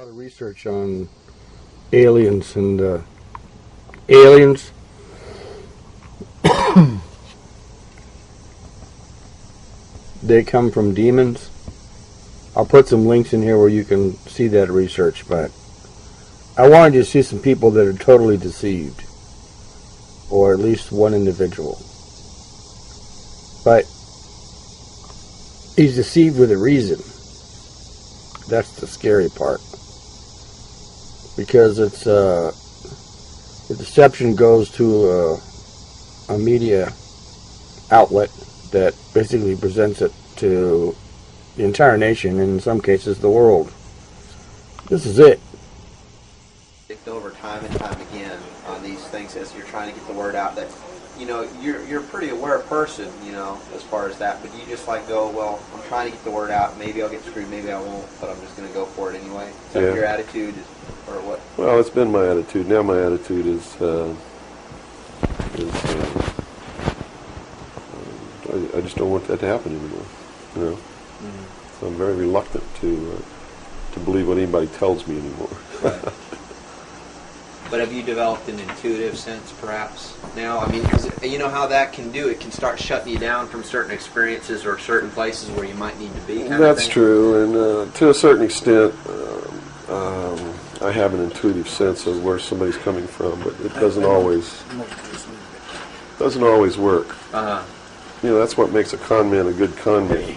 lot of research on aliens and aliens. They come from demons. I'll put some links in here where you can see that research, but I wanted you to see some people that are totally deceived, or at least one individual. But he's deceived with a reason. That's the scary part, because it's the deception goes to a media outlet that basically presents it to the entire nation, and in some cases the world. This is it. Over time and time again on these things as you're trying to get the word out that, you know, you're a pretty aware person, you know, as far as that, but you just like go, well, I'm trying to get the word out, maybe I'll get screwed, maybe I won't, but I'm just going to go for it anyway. Is that your attitude, or what? Well, it's been my attitude. Now my attitude is I just don't want that to happen anymore, you know. Mm-hmm. So I'm very reluctant to believe what anybody tells me anymore. Right. But have you developed an intuitive sense, perhaps, now? I mean, 'cause you know how that can do. It can start shutting you down from certain experiences or certain places where you might need to be. That's true, and to a certain extent, I have an intuitive sense of where somebody's coming from, but it doesn't always work. Uh-huh. You know, that's what makes a con man a good con man,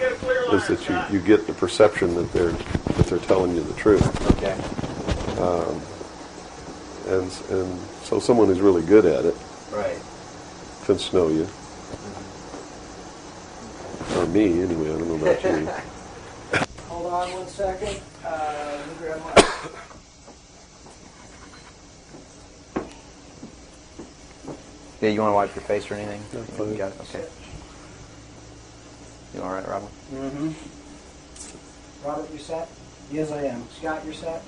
is that you get the perception that they're telling you the truth. Okay. And so someone who's really good at it, right, can snow you. Or me, anyway. I don't know about you. Hold on 1 second. Let me grab my... Yeah, you want to wipe your face or anything? No, fine. You got it? Okay. You all right, Robert? Mm-hmm. Robert, you set? Yes, I am. Scott, you're set?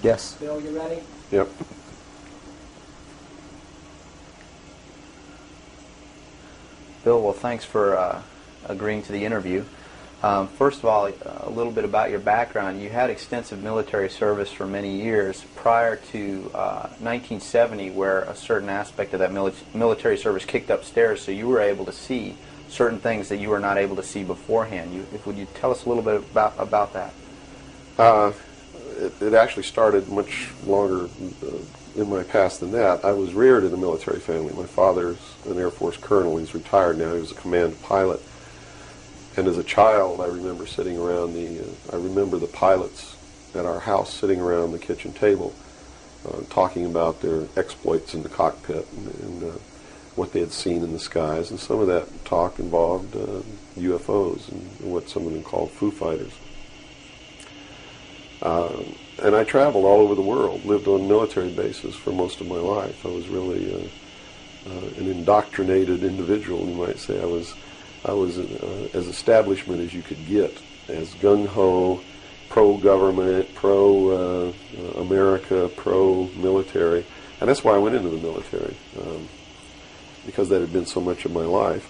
Yes. Bill, you ready? Yep. Bill, well, thanks for agreeing to the interview. First of all, a little bit about your background. You had extensive military service for many years prior to 1970, where a certain aspect of that military service kicked upstairs, so you were able to see certain things that you were not able to see beforehand. Would you tell us a little bit about that? It actually started much longer in my past than that. I was reared in a military family. My father's an Air Force colonel. He's retired now. He was a command pilot. And as a child, I remember sitting around I remember the pilots at our house sitting around the kitchen table talking about their exploits in the cockpit and what they had seen in the skies. And some of that talk involved UFOs and what some of them called Foo Fighters. And I traveled all over the world, lived on military bases for most of my life. I was really an indoctrinated individual, you might say. I was as establishment as you could get, as gung-ho, pro-government, pro-America, pro-military. And that's why I went into the military, because that had been so much of my life.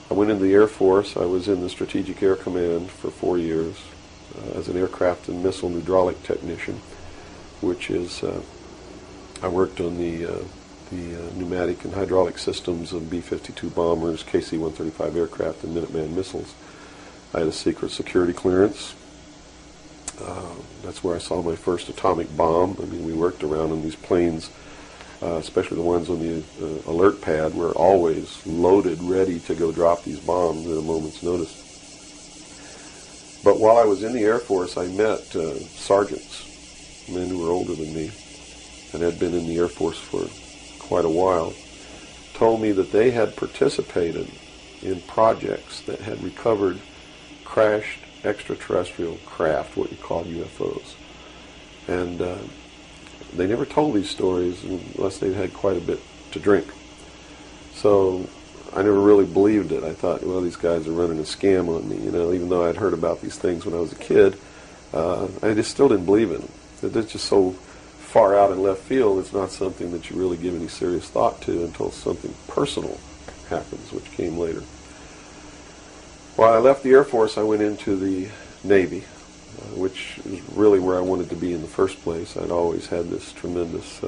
I went into the Air Force. I was in the Strategic Air Command for 4 years. As an aircraft and missile hydraulic technician, which is, I worked on the pneumatic and hydraulic systems of B-52 bombers, KC-135 aircraft, and Minuteman missiles. I had a secret security clearance. That's where I saw my first atomic bomb. I mean, we worked around on these planes, especially the ones on the alert pad, were always loaded, ready to go drop these bombs at a moment's notice. But while I was in the Air Force, I met sergeants, men who were older than me, and had been in the Air Force for quite a while, told me that they had participated in projects that had recovered crashed extraterrestrial craft, what you call UFOs. And they never told these stories unless they'd had quite a bit to drink. So I never really believed it. I thought, well, these guys are running a scam on me, you know, even though I'd heard about these things when I was a kid. I just still didn't believe in them. They're just so far out in left field, it's not something that you really give any serious thought to until something personal happens, which came later. While I left the Air Force, I went into the Navy. which is really where I wanted to be in the first place. I'd always had this tremendous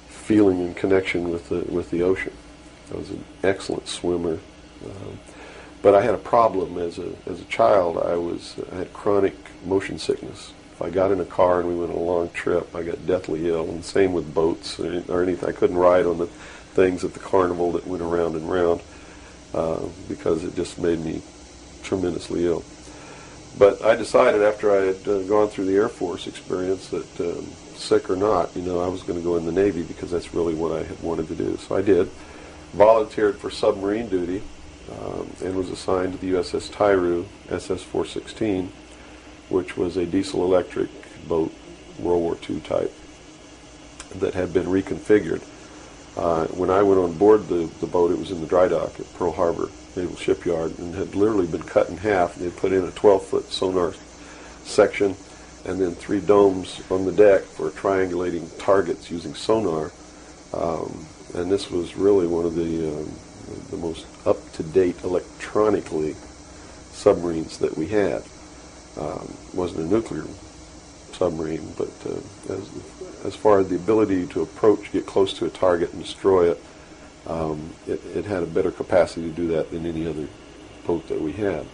feeling and connection with the ocean. I was an excellent swimmer, but I had a problem as a child. I had chronic motion sickness. If I got in a car and we went on a long trip, I got deathly ill. And same with boats or anything. I couldn't ride on the things at the carnival that went around and round because it just made me tremendously ill. But I decided after I had gone through the Air Force experience that sick or not, I was going to go in the Navy because that's really what I had wanted to do. So I did. Volunteered for submarine duty and was assigned to the USS Tyru, SS-416, which was a diesel-electric boat, World War II type, that had been reconfigured. When I went on board the boat, it was in the dry dock at Pearl Harbor Naval Shipyard and had literally been cut in half. They put in a 12-foot sonar section and then 3 domes on the deck for triangulating targets using sonar. And this was really one of the most up-to-date electronically submarines that we had. Wasn't a nuclear submarine, but as far as the ability to approach, get close to a target and destroy it, it had a better capacity to do that than any other boat that we had.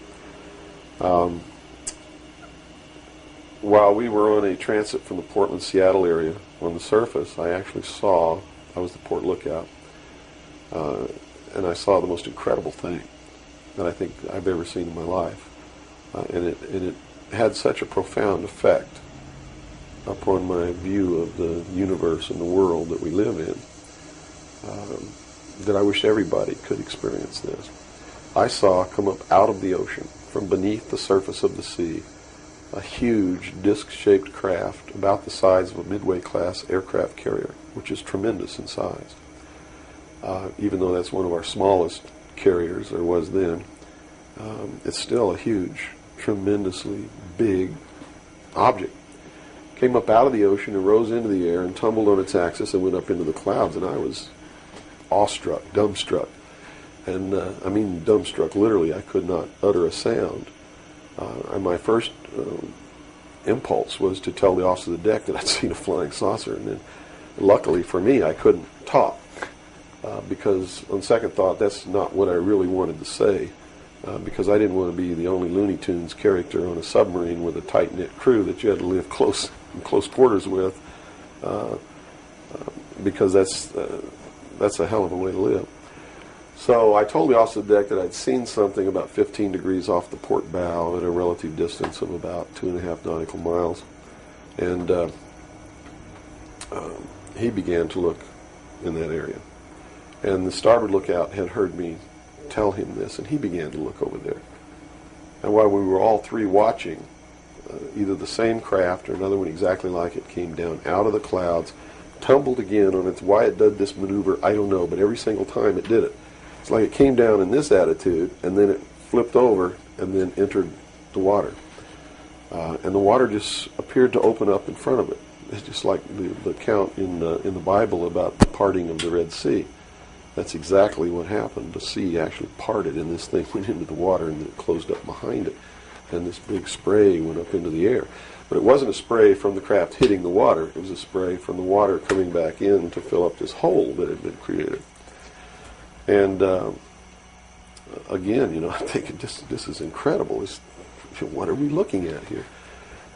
While we were on a transit from the Portland-Seattle area on the surface, I was the port lookout, and I saw the most incredible thing that I think I've ever seen in my life. And it had such a profound effect upon my view of the universe and the world that we live in that I wish everybody could experience this. I saw come up out of the ocean, from beneath the surface of the sea, a huge disc-shaped craft about the size of a Midway-class aircraft carrier, which is tremendous in size. Even though that's one of our smallest carriers, there was then, it's still a huge, tremendously big object. Came up out of the ocean and rose into the air and tumbled on its axis and went up into the clouds, and I was awestruck, dumbstruck. And I mean dumbstruck, literally. I could not utter a sound. And my first impulse was to tell the officer of the deck that I'd seen a flying saucer, and then luckily for me I couldn't talk because on second thought that's not what I really wanted to say. Because I didn't want to be the only Looney Tunes character on a submarine with a tight-knit crew that you had to live in close quarters with, because that's a hell of a way to live. So I told the officer of the deck that I'd seen something about 15 degrees off the port bow at a relative distance of about 2.5 nautical miles. And he began to look in that area. And the starboard lookout had heard me tell him this, and he began to look over there. And while we were all three watching, either the same craft or another one exactly like it came down out of the clouds, tumbled again on its, why it did this maneuver, I don't know, but every single time it did it. It's like it came down in this attitude, and then it flipped over, and then entered the water. And the water just appeared to open up in front of it. It's just like the account in the Bible about the parting of the Red Sea. That's exactly what happened. The sea actually parted, and this thing went into the water, and then it closed up behind it. And this big spray went up into the air. But it wasn't a spray from the craft hitting the water. It was a spray from the water coming back in to fill up this hole that had been created. And again, I'm thinking, this is incredible. What are we looking at here?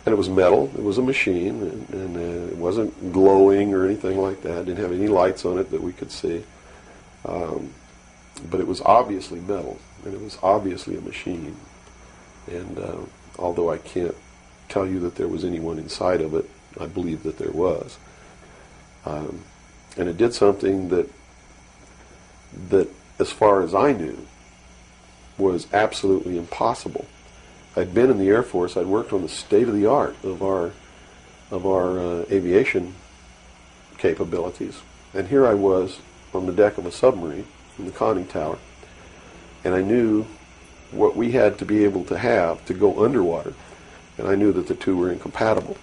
And it was metal. It was a machine, and it wasn't glowing or anything like that. It didn't have any lights on it that we could see. But it was obviously metal, and it was obviously a machine. And although I can't tell you that there was anyone inside of it, I believe that there was. And it did something that, as far as I knew, was absolutely impossible. I'd been in the Air Force. I'd worked on the state-of-the-art of our aviation capabilities. And here I was on the deck of a submarine in the conning tower, and I knew what we had to be able to have to go underwater, and I knew that the two were incompatible.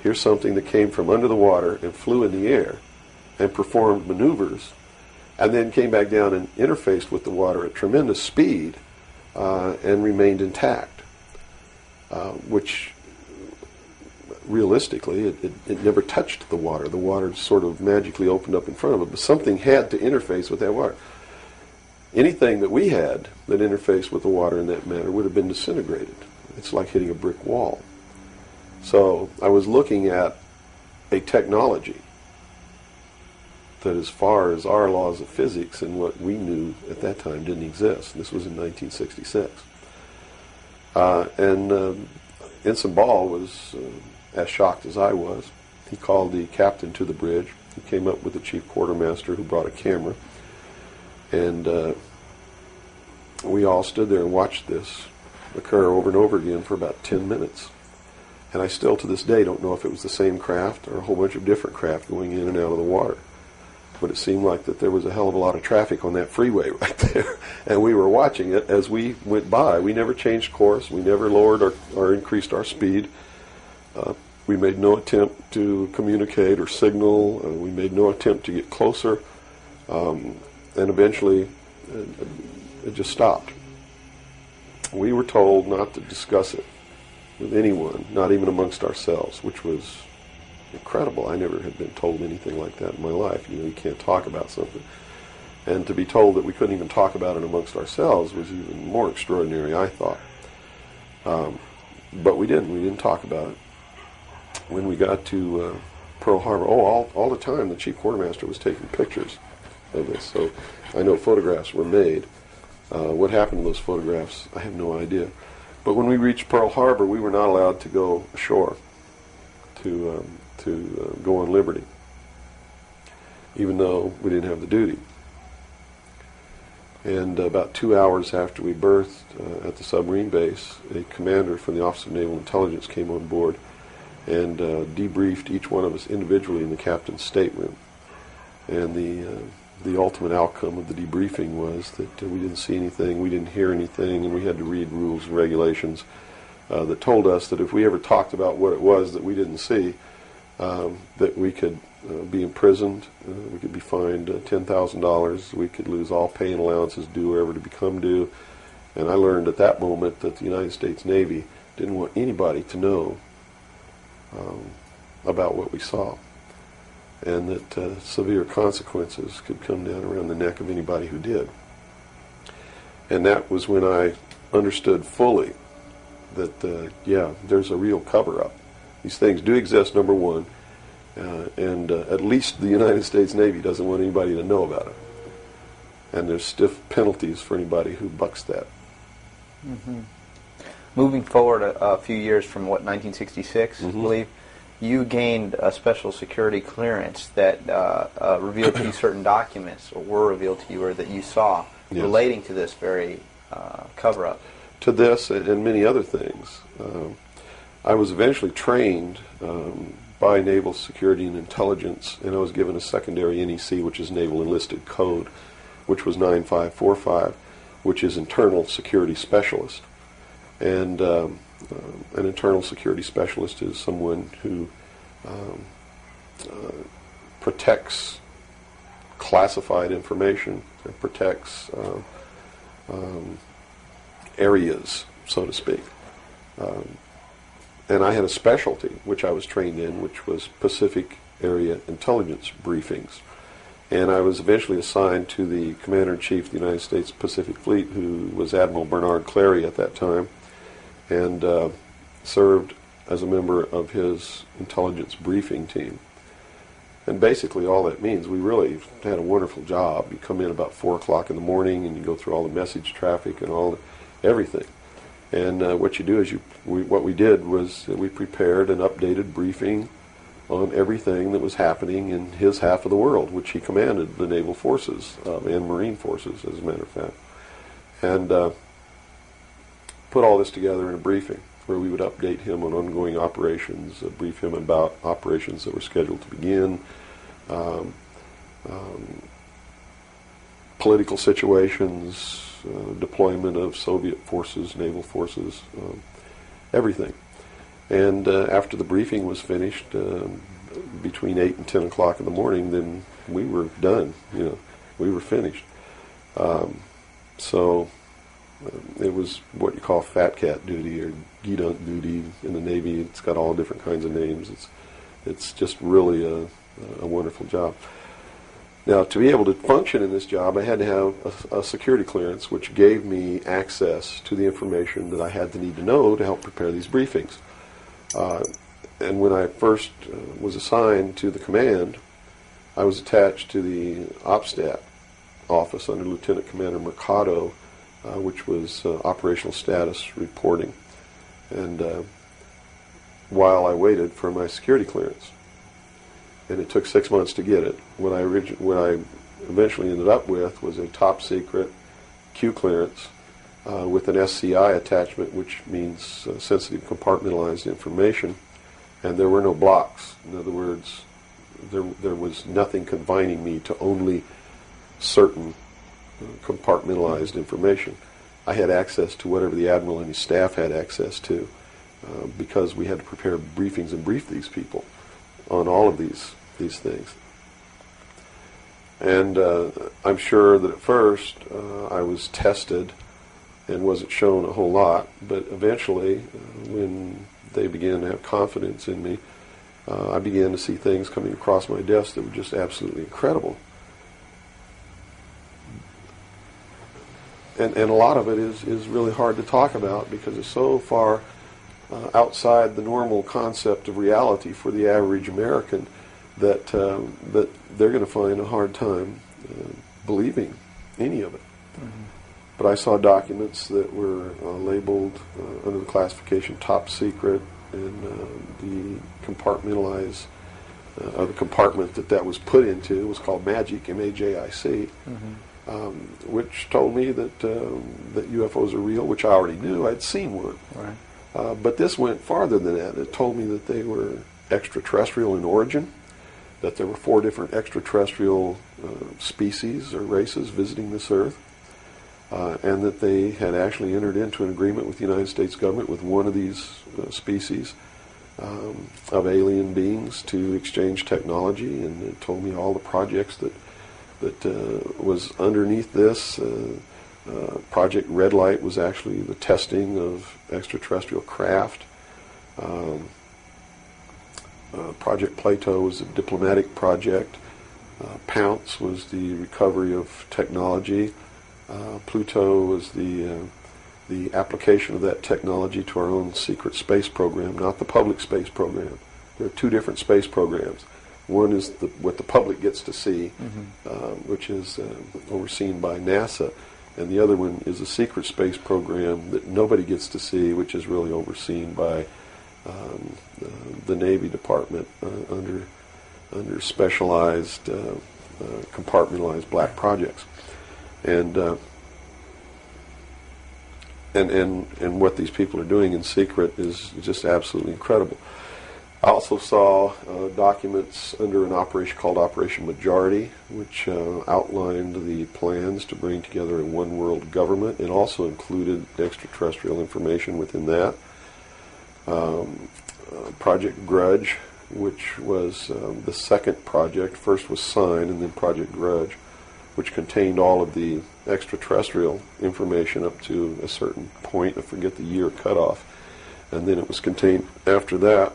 Here's something that came from under the water and flew in the air and performed maneuvers, and then came back down and interfaced with the water at tremendous speed and remained intact. which realistically it never touched the water. The water sort of magically opened up in front of it, but something had to interface with that water. Anything that we had that interfaced with the water in that manner would have been disintegrated. It's like hitting a brick wall. So I was looking at a technology that, as far as our laws of physics and what we knew at that time, didn't exist. This was in 1966. Ensign Ball was as shocked as I was. He called the captain to the bridge. He came up with the chief quartermaster, who brought a camera. And we all stood there and watched this occur over and over again for about 10 minutes. And I still, to this day, don't know if it was the same craft or a whole bunch of different craft going in and out of the water. But it seemed like that there was a hell of a lot of traffic on that freeway right there. And we were watching it as we went by. We never changed course. We never lowered or increased our speed. We made no attempt to communicate or signal. We made no attempt to get closer. And eventually, it just stopped. We were told not to discuss it with anyone, not even amongst ourselves, which was incredible. I never had been told anything like that in my life. You can't talk about something. And to be told that we couldn't even talk about it amongst ourselves was even more extraordinary, I thought. But we didn't. We didn't talk about it. When we got to Pearl Harbor, all the time the chief quartermaster was taking pictures of this. So I know photographs were made. What happened to those photographs, I have no idea. But when we reached Pearl Harbor, we were not allowed to go ashore to go on liberty, even though we didn't have the duty. And about 2 hours after we berthed at the submarine base, a commander from the Office of Naval Intelligence came on board and debriefed each one of us individually in the captain's stateroom. And the ultimate outcome of the debriefing was that we didn't see anything, we didn't hear anything, and we had to read rules and regulations that told us that if we ever talked about what it was that we didn't see, that we could be imprisoned, we could be fined $10,000, we could lose all pay and allowances due or ever to become due. And I learned at that moment that the United States Navy didn't want anybody to know about what we saw, and that severe consequences could come down around the neck of anybody who did. And that was when I understood fully that, yeah, there's a real cover-up. These things do exist, number one, and at least the United States Navy doesn't want anybody to know about it. And there's stiff penalties for anybody who bucks that. Mm-hmm. Moving forward a few years from, 1966, I believe, you gained a special security clearance that revealed to you certain documents, or were revealed to you, or that you saw, yes, relating to this very cover-up. To this and many other things. I was eventually trained by Naval Security and Intelligence, and I was given a secondary NEC, which is Naval Enlisted Code, which was 9545, which is Internal Security Specialist. And an internal security specialist is someone who protects classified information and protects areas, so to speak. And I had a specialty, which I was trained in, which was Pacific Area Intelligence Briefings. And I was eventually assigned to the Commander-in-Chief of the United States Pacific Fleet, who was Admiral Bernard Clary at that time, and served as a member of his intelligence briefing team. And basically all that means, we really had a wonderful job. You come in about 4 o'clock in the morning and you go through all the message traffic and everything. And what you do is what we did was that we prepared an updated briefing on everything that was happening in his half of the world, which he commanded the naval forces and marine forces, as a matter of fact. And put all this together in a briefing where we would update him on ongoing operations, brief him about operations that were scheduled to begin, political situations, deployment of Soviet forces, naval forces, everything. And after the briefing was finished, between 8 and 10 o'clock in the morning, then we were done. We were finished. So It was what you call fat cat duty or gedunk duty in the Navy. It's got all different kinds of names. It's just really a wonderful job. Now, to be able to function in this job, I had to have a security clearance, which gave me access to the information that I had to need to know to help prepare these briefings. And when I first was assigned to the command, I was attached to the OPSTAT office under Lieutenant Commander Mercado, which was operational status reporting. And while I waited for my security clearance, and it took 6 months to get it, what I eventually ended up with was a top secret Q clearance with an SCI attachment, which means sensitive compartmentalized information, and there were no blocks. In other words, there was nothing confining me to only certain compartmentalized information. I had access to whatever the Admiral and his staff had access to because we had to prepare briefings and brief these people on all of these things. And I'm sure that at first I was tested and wasn't shown a whole lot, but eventually when they began to have confidence in me, I began to see things coming across my desk that were just absolutely incredible. And a lot of it is really hard to talk about because it's so far outside the normal concept of reality for the average American that they're going to find a hard time believing any of it. Mm-hmm. But I saw documents that were labeled under the classification top secret, and the compartmentalized the compartment that was put into was called MAJIC, M-A-J-I-C. Mm-hmm. Which told me that UFOs are real, which I already knew. I'd seen one. Right. But this went farther than that. It told me that they were extraterrestrial in origin, that there were 4 different extraterrestrial species or races visiting this Earth, and that they had actually entered into an agreement with the United States government with one of these species of alien beings to exchange technology, and it told me all the projects that was underneath this. Project Red Light was actually the testing of extraterrestrial craft. Project Plato was a diplomatic project. Pounce was the recovery of technology. Pluto was the application of that technology to our own secret space program, not the public space program. There are 2 different space programs. One is what the public gets to see, mm-hmm. Which is overseen by NASA, and the other one is a secret space program that nobody gets to see, which is really overseen by the Navy Department under specialized compartmentalized black projects, and what these people are doing in secret is just absolutely incredible. I also saw documents under an operation called Operation Majority, which outlined the plans to bring together a one-world government. It also included extraterrestrial information within that. Project Grudge, which was the second project. First was Sign, and then Project Grudge, which contained all of the extraterrestrial information up to a certain point. I forget the year cutoff. And then it was contained after that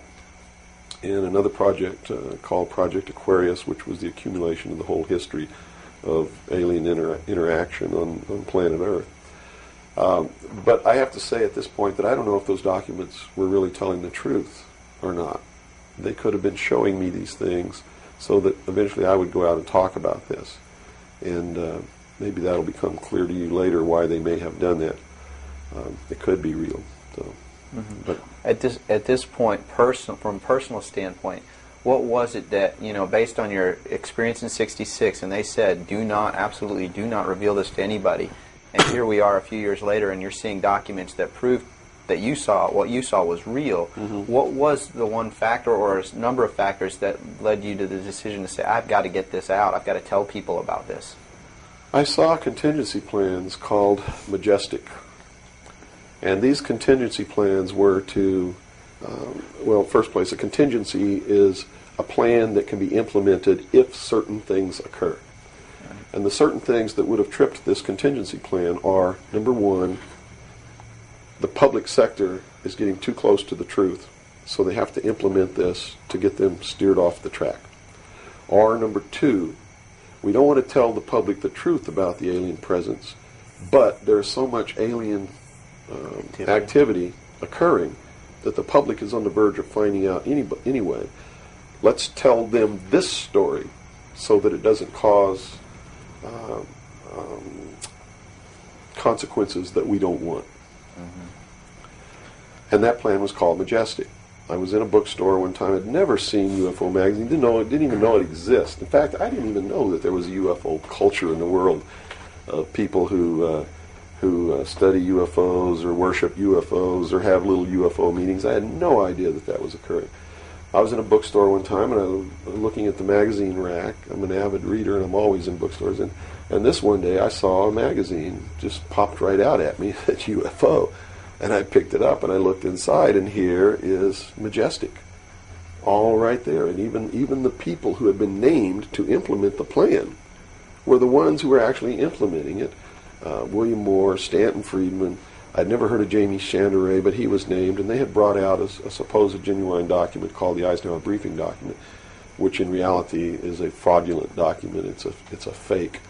in another project called Project Aquarius, which was the accumulation of the whole history of alien interaction on planet Earth. But I have to say at this point that I don't know if those documents were really telling the truth or not. They could have been showing me these things so that eventually I would go out and talk about this. And maybe that'll become clear to you later why they may have done that. It could be real. So. Mm-hmm. But at this point, from a personal standpoint, what was it that, based on your experience in '66, and they said, absolutely do not reveal this to anybody, and here we are a few years later, and you're seeing documents that prove that what you saw was real. Mm-hmm. What was the one factor or a number of factors that led you to the decision to say, I've got to get this out, I've got to tell people about this? I saw contingency plans called Majestic. And these contingency plans were to, first place, a contingency is a plan that can be implemented if certain things occur. And the certain things that would have tripped this contingency plan are, number one, the public sector is getting too close to the truth, so they have to implement this to get them steered off the track. Or number two, we don't want to tell the public the truth about the alien presence, but there's so much alien activity occurring that the public is on the verge of finding out anyway. Let's tell them this story so that it doesn't cause consequences that we don't want. And that plan was called Majestic. I was in a bookstore one time. I'd never seen UFO magazine. Didn't even know it existed. In fact, I didn't even know that there was a UFO culture in the world of people who study UFOs or worship UFOs or have little UFO meetings. I had no idea that that was occurring. I was in a bookstore one time and I was looking at the magazine rack. I'm an avid reader and I'm always in bookstores. And this one day I saw a magazine just popped right out at me, at UFO. And I picked it up and I looked inside, and here is Majestic, all right there. And even the people who had been named to implement the plan were the ones who were actually implementing it. William Moore, Stanton Friedman. I'd never heard of Jamie Chanderay, but he was named, and they had brought out a supposed genuine document called the Eisenhower Briefing Document, which in reality is a fraudulent document. It's a fake,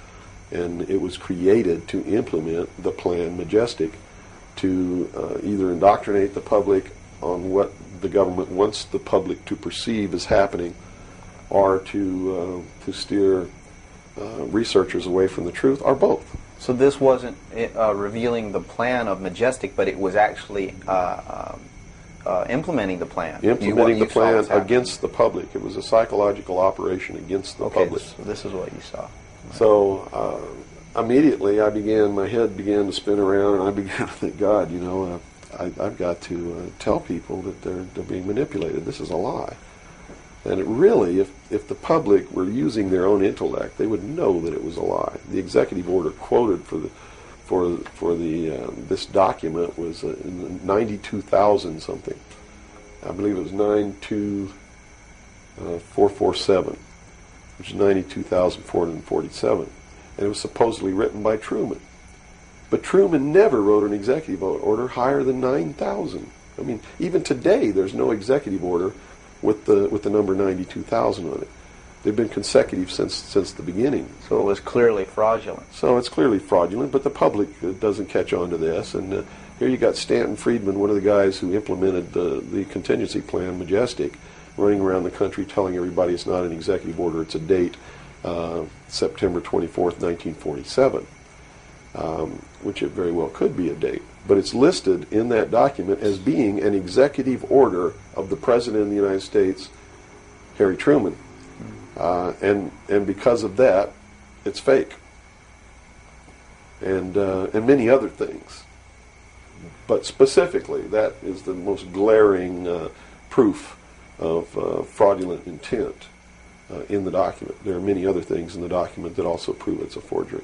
and it was created to implement the plan Majestic, to either indoctrinate the public on what the government wants the public to perceive as happening, or to steer researchers away from the truth, or both. So this wasn't revealing the plan of Majestic, but it was actually implementing the plan. Implementing the plan against the public. It was a psychological operation against the public. So this is what you saw. So immediately my head began to spin around, and I began to think, God, I've got to tell people that they're being manipulated. This is a lie. And it really, if the public were using their own intellect, they would know that it was a lie. The executive order quoted for this document was 92,000 something. I believe it was 92447, which is 92,447. And it was supposedly written by Truman. But Truman never wrote an executive order higher than 9,000. I mean, even today, there's no executive order with the number 92,000 on it. They've been consecutive since the beginning. So it was clearly fraudulent. So it's clearly fraudulent, but the public doesn't catch on to this. And here you got Stanton Friedman, one of the guys who implemented the contingency plan, Majestic, running around the country telling everybody it's not an executive order, it's a date, September 24th, 1947, which it very well could be a date. But it's listed in that document as being an executive order of the President of the United States, Harry Truman. And because of that, it's fake. And many other things. But specifically, that is the most glaring proof of fraudulent intent in the document. There are many other things in the document that also prove it's a forgery.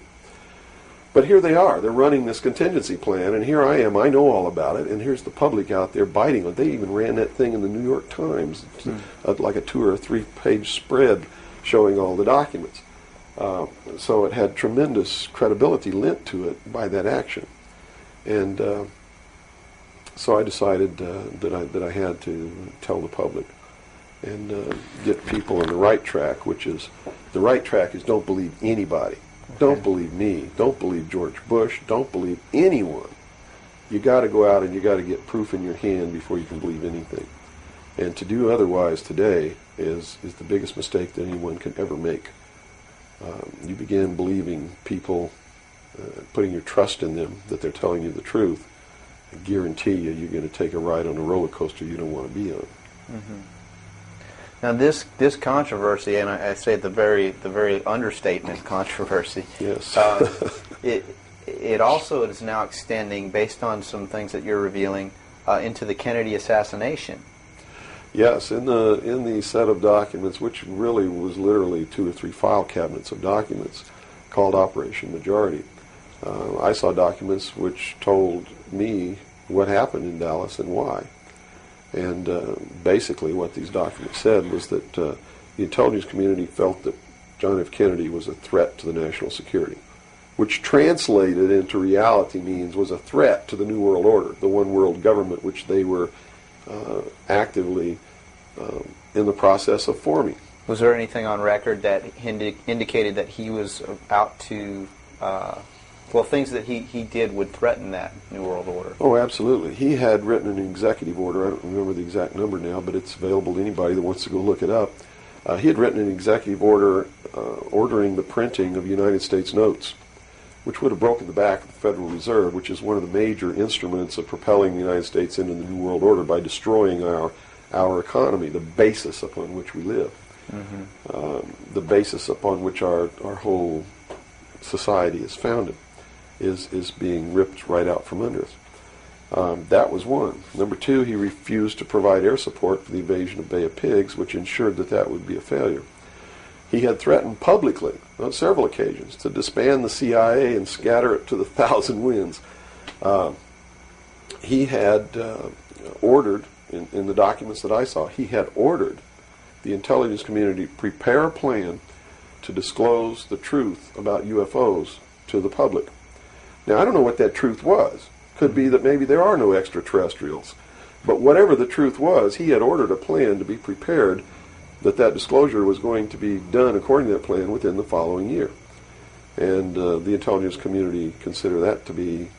But here they are. They're running this contingency plan, and here I am. I know all about it, and here's the public out there biting on it. They even ran that thing in the New York Times, like a 2 or 3 page spread showing all the documents. So it had tremendous credibility lent to it by that action. And so I decided that I had to tell the public and get people on the right track, which is, the right track is don't believe anybody. Okay. Don't believe me. Don't believe George Bush. Don't believe anyone. You got to go out and you got to get proof in your hand before you can believe anything. And to do otherwise today is the biggest mistake that anyone can ever make. You begin believing people, putting your trust in them, that they're telling you the truth. I guarantee you're going to take a ride on a roller coaster you don't want to be on. Mm-hmm. Now this controversy, and I say the very understatement controversy. Yes. It also is now extending, based on some things that you're revealing, into the Kennedy assassination. Yes, in the set of documents, which really was literally 2 or 3 file cabinets of documents, called Operation Majority, I saw documents which told me what happened in Dallas and why. And basically what these documents said was that the intelligence community felt that John F. Kennedy was a threat to the national security. which translated into reality means was a threat to the New World Order, the one world government which they were actively in the process of forming. Was there anything on record that indicated that he was out to, things that he did would threaten that New World Order? Oh, absolutely. He had written an executive order. I don't remember the exact number now, but it's available to anybody that wants to go look it up. He had written an executive order ordering the printing of United States notes, which would have broken the back of the Federal Reserve, which is one of the major instruments of propelling the United States into the New World Order by destroying our economy, the basis upon which we live, the basis upon which our whole society is founded, is being ripped right out from under us. That was one. Number two, he refused to provide air support for the invasion of Bay of Pigs, which ensured that that would be a failure. He had threatened publicly on several occasions to disband the CIA and scatter it to the thousand winds. He had ordered, in the documents that I saw, he had ordered the intelligence community to prepare a plan to disclose the truth about UFOs to the public. Now, I don't know what that truth was. Could be that maybe there are no extraterrestrials. But whatever the truth was, he had ordered a plan to be prepared that disclosure was going to be done according to that plan within the following year. And the intelligence community consider that to be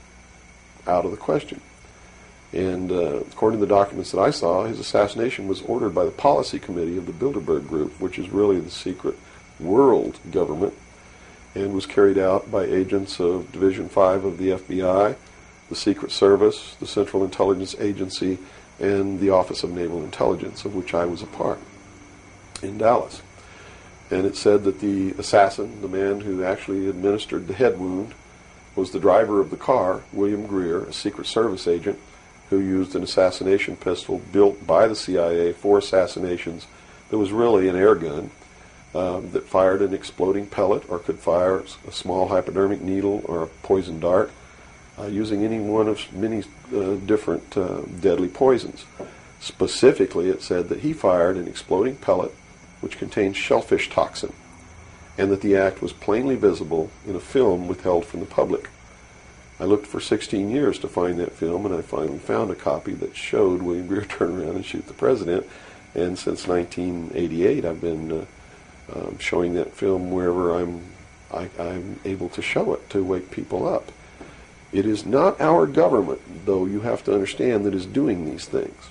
out of the question. And according to the documents that I saw, his assassination was ordered by the policy committee of the Bilderberg Group, which is really the secret world government, and was carried out by agents of Division 5 of the FBI, the Secret Service, the Central Intelligence Agency, and the Office of Naval Intelligence, of which I was a part, in Dallas. And it said that the assassin, the man who actually administered the head wound, was the driver of the car, William Greer, a Secret Service agent, who used an assassination pistol built by the CIA for assassinations that was really an air gun that fired an exploding pellet or could fire a small hypodermic needle or a poison dart, using any one of many different deadly poisons. Specifically, it said that he fired an exploding pellet which contained shellfish toxin, and that the act was plainly visible in a film withheld from the public. I looked for 16 years to find that film, and I finally found a copy that showed William Greer turn around and shoot the president. And since 1988, I've been showing that film wherever I'm able to show it to wake people up. It is not our government, though you have to understand, that is doing these things.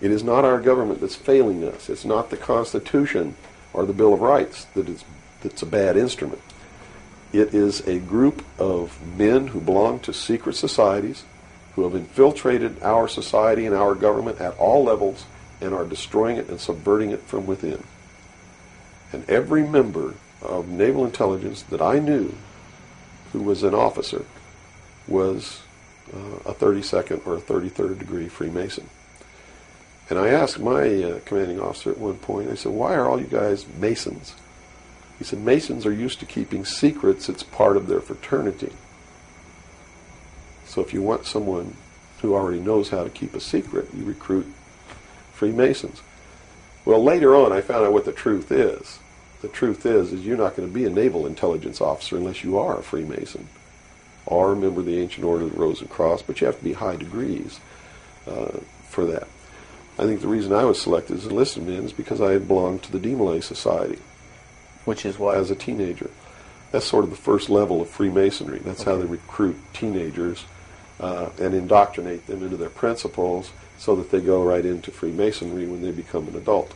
It is not our government that's failing us. It's not the Constitution or the Bill of Rights that's a bad instrument. It is a group of men who belong to secret societies who have infiltrated our society and our government at all levels and are destroying it and subverting it from within. And every member of naval intelligence that I knew who was an officer was a 32nd or a 33rd degree Freemason. And I asked my commanding officer at one point, I said, why are all you guys Masons? He said, Masons are used to keeping secrets. It's part of their fraternity. So if you want someone who already knows how to keep a secret, you recruit Freemasons. Well, later on, I found out what the truth is. The truth is you're not going to be a naval intelligence officer unless you are a Freemason or a member of the Ancient Order of the Rose and Cross, but you have to be high degrees for that. I think the reason I was selected as a enlisted man is because I had belonged to the Demolay Society. Which is what? As a teenager. That's sort of the first level of Freemasonry. That's how they recruit teenagers and indoctrinate them into their principles so that they go right into Freemasonry when they become an adult.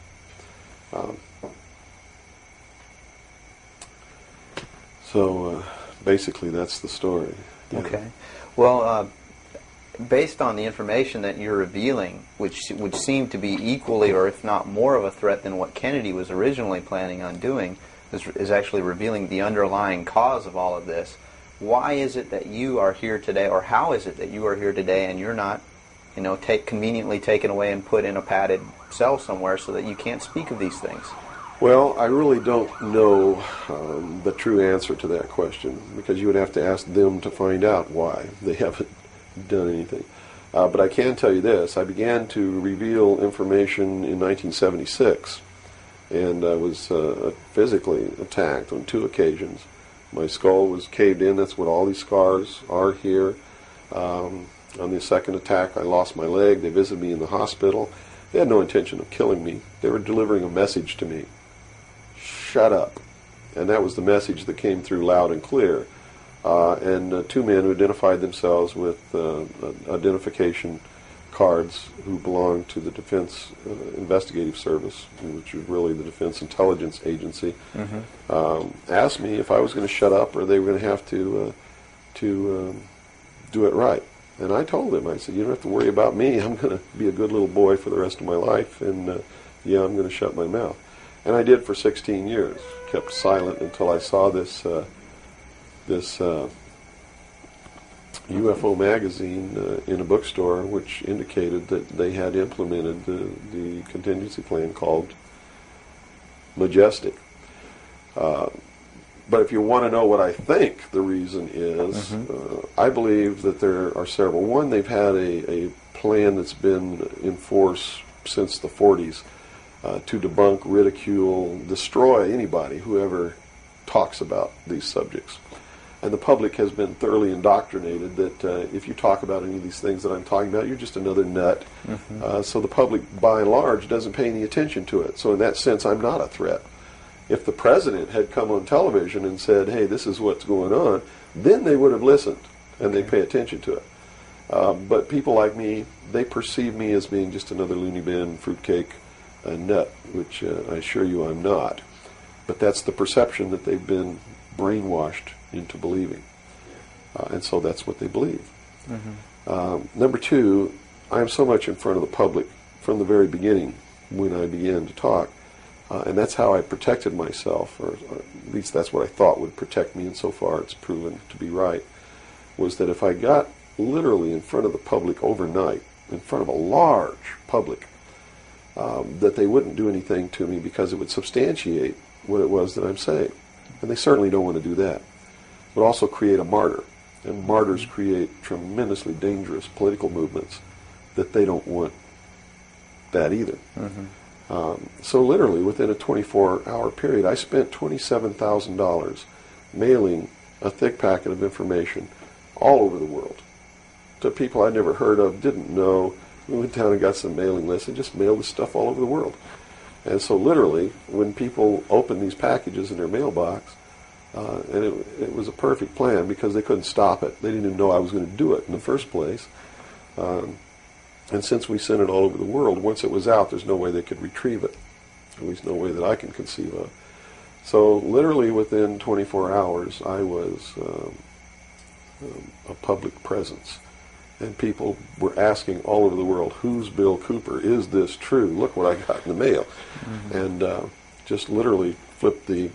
So basically that's the story. Yeah. Okay. Well, based on the information that you're revealing, which would seem to be equally or if not more of a threat than what Kennedy was originally planning on doing, is actually revealing the underlying cause of all of this. Why is it that you are here today, or how is it that you are here today and you're not, conveniently taken away and put in a padded cell somewhere so that you can't speak of these things? Well, I really don't know the true answer to that question, because you would have to ask them to find out why they haven't done anything. But I can tell you this. I began to reveal information in 1976, and I was physically attacked on 2 occasions My skull was caved in. That's what all these scars are here. On the second attack, I lost my leg. They visited me in the hospital. They had no intention of killing me. They were delivering a message to me. Shut up. And that was the message that came through loud and clear. And two men who identified themselves with identification cards who belonged to the Defense Investigative Service, which is really the Defense Intelligence Agency, asked me if I was going to shut up or they were going to have to do it right. And I told them, I said, you don't have to worry about me. I'm going to be a good little boy for the rest of my life, and yeah, I'm going to shut my mouth. And I did for 16 years. Kept silent until I saw this UFO magazine in a bookstore, which indicated that they had implemented the contingency plan called Majestic. But if you want to know what I think the reason is, I believe that there are several. One, they've had a plan that's been in force since the 40s to debunk, ridicule, destroy anybody who ever talks about these subjects. And the public has been thoroughly indoctrinated that if you talk about any of these things that I'm talking about, you're just another nut. So the public, by and large, doesn't pay any attention to it. So in that sense, I'm not a threat. If the president had come on television and said, hey, this is what's going on, then they would have listened and they'd pay attention to it. But people like me, they perceive me as being just another loony bin, fruitcake, nut, which I assure you I'm not. But that's the perception that they've been brainwashed into believing. And so that's what they believe. Number two, I'm so much in front of the public from the very beginning when I began to talk. And that's how I protected myself, or at least that's what I thought would protect me, and so far it's proven to be right, was that if I got literally in front of the public overnight, in front of a large public, that they wouldn't do anything to me because it would substantiate what it was that I'm saying. And they certainly don't want to do that. But also create a martyr. And martyrs create tremendously dangerous political movements that they don't want that either. So literally, within a 24-hour period, I spent $27,000 mailing a thick packet of information all over the world to people I'd never heard of, didn't know. We went down and got some mailing lists and just mailed this stuff all over the world. And so literally, when people opened these packages in their mailbox, and it was a perfect plan because they couldn't stop it. They didn't even know I was going to do it in the first place. And since we sent it all over the world, once it was out, there's no way they could retrieve it. At least no way that I can conceive of. So literally within 24 hours, I was a public presence. And people were asking all over the world, who's Bill Cooper? Is this true? Look what I got in the mail. And just literally flipped the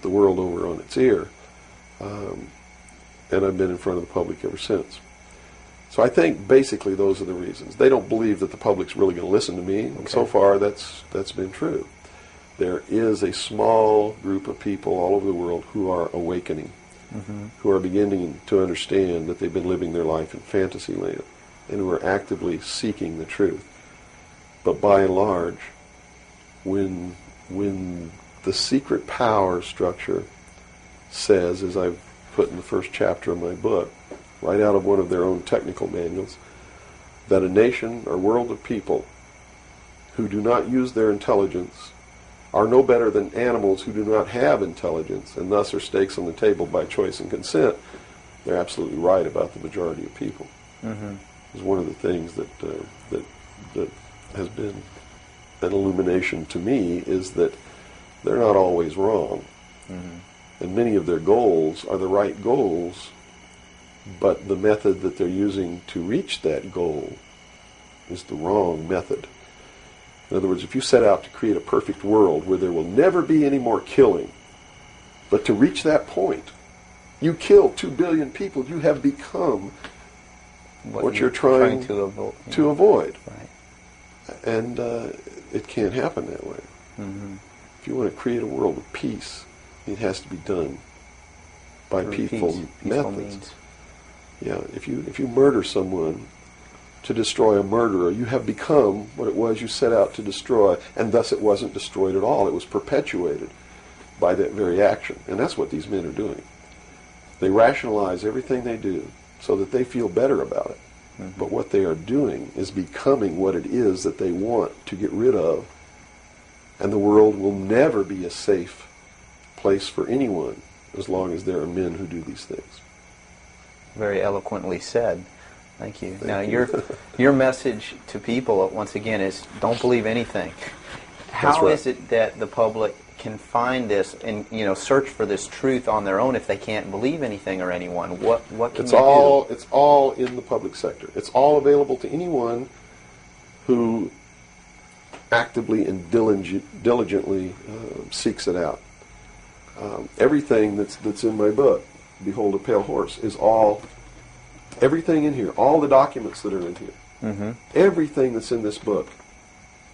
world over on its ear. And I've been in front of the public ever since. So I think basically those are the reasons. They don't believe that the public's really going to listen to me, and so far that's been true. There is a small group of people all over the world who are awakening, who are beginning to understand that they've been living their life in fantasy land, and who are actively seeking the truth. But by and large, when the secret power structure says, as I've put in the first chapter of my book, right out of one of their own technical manuals, that a nation or world of people who do not use their intelligence are no better than animals who do not have intelligence, and thus are stakes on the table by choice and consent. They're absolutely right about the majority of people. It's one of the things that has been an illumination to me, is that they're not always wrong. And many of their goals are the right goals, but the method that they're using to reach that goal is the wrong method. In other words, if you set out to create a perfect world where there will never be any more killing, but to reach that point, you kill 2 billion people, you have become what you're trying to avoid. Right. And it can't happen that way. If you want to create a world of peace, it has to be done by peaceful methods. Means. Yeah, if you murder someone to destroy a murderer, you have become what it was you set out to destroy, and thus it wasn't destroyed at all. It was perpetuated by that very action. And that's what these men are doing. They rationalize everything they do so that they feel better about it. But what they are doing is becoming what it is that they want to get rid of. And the world will never be a safe place for anyone as long as there are men who do these things. Very eloquently said. Thank you. Now, you. your message to people, once again, is don't believe anything. How right. is it that the public can find this and search for this truth on their own if they can't believe anything or anyone? What can It's you all do? it's all in the public sector. It's all available to anyone who actively and diligently seeks it out. Everything that's in my book, Behold a Pale Horse, is everything in here, all the documents that are in here, Mm-hmm. everything that's in this book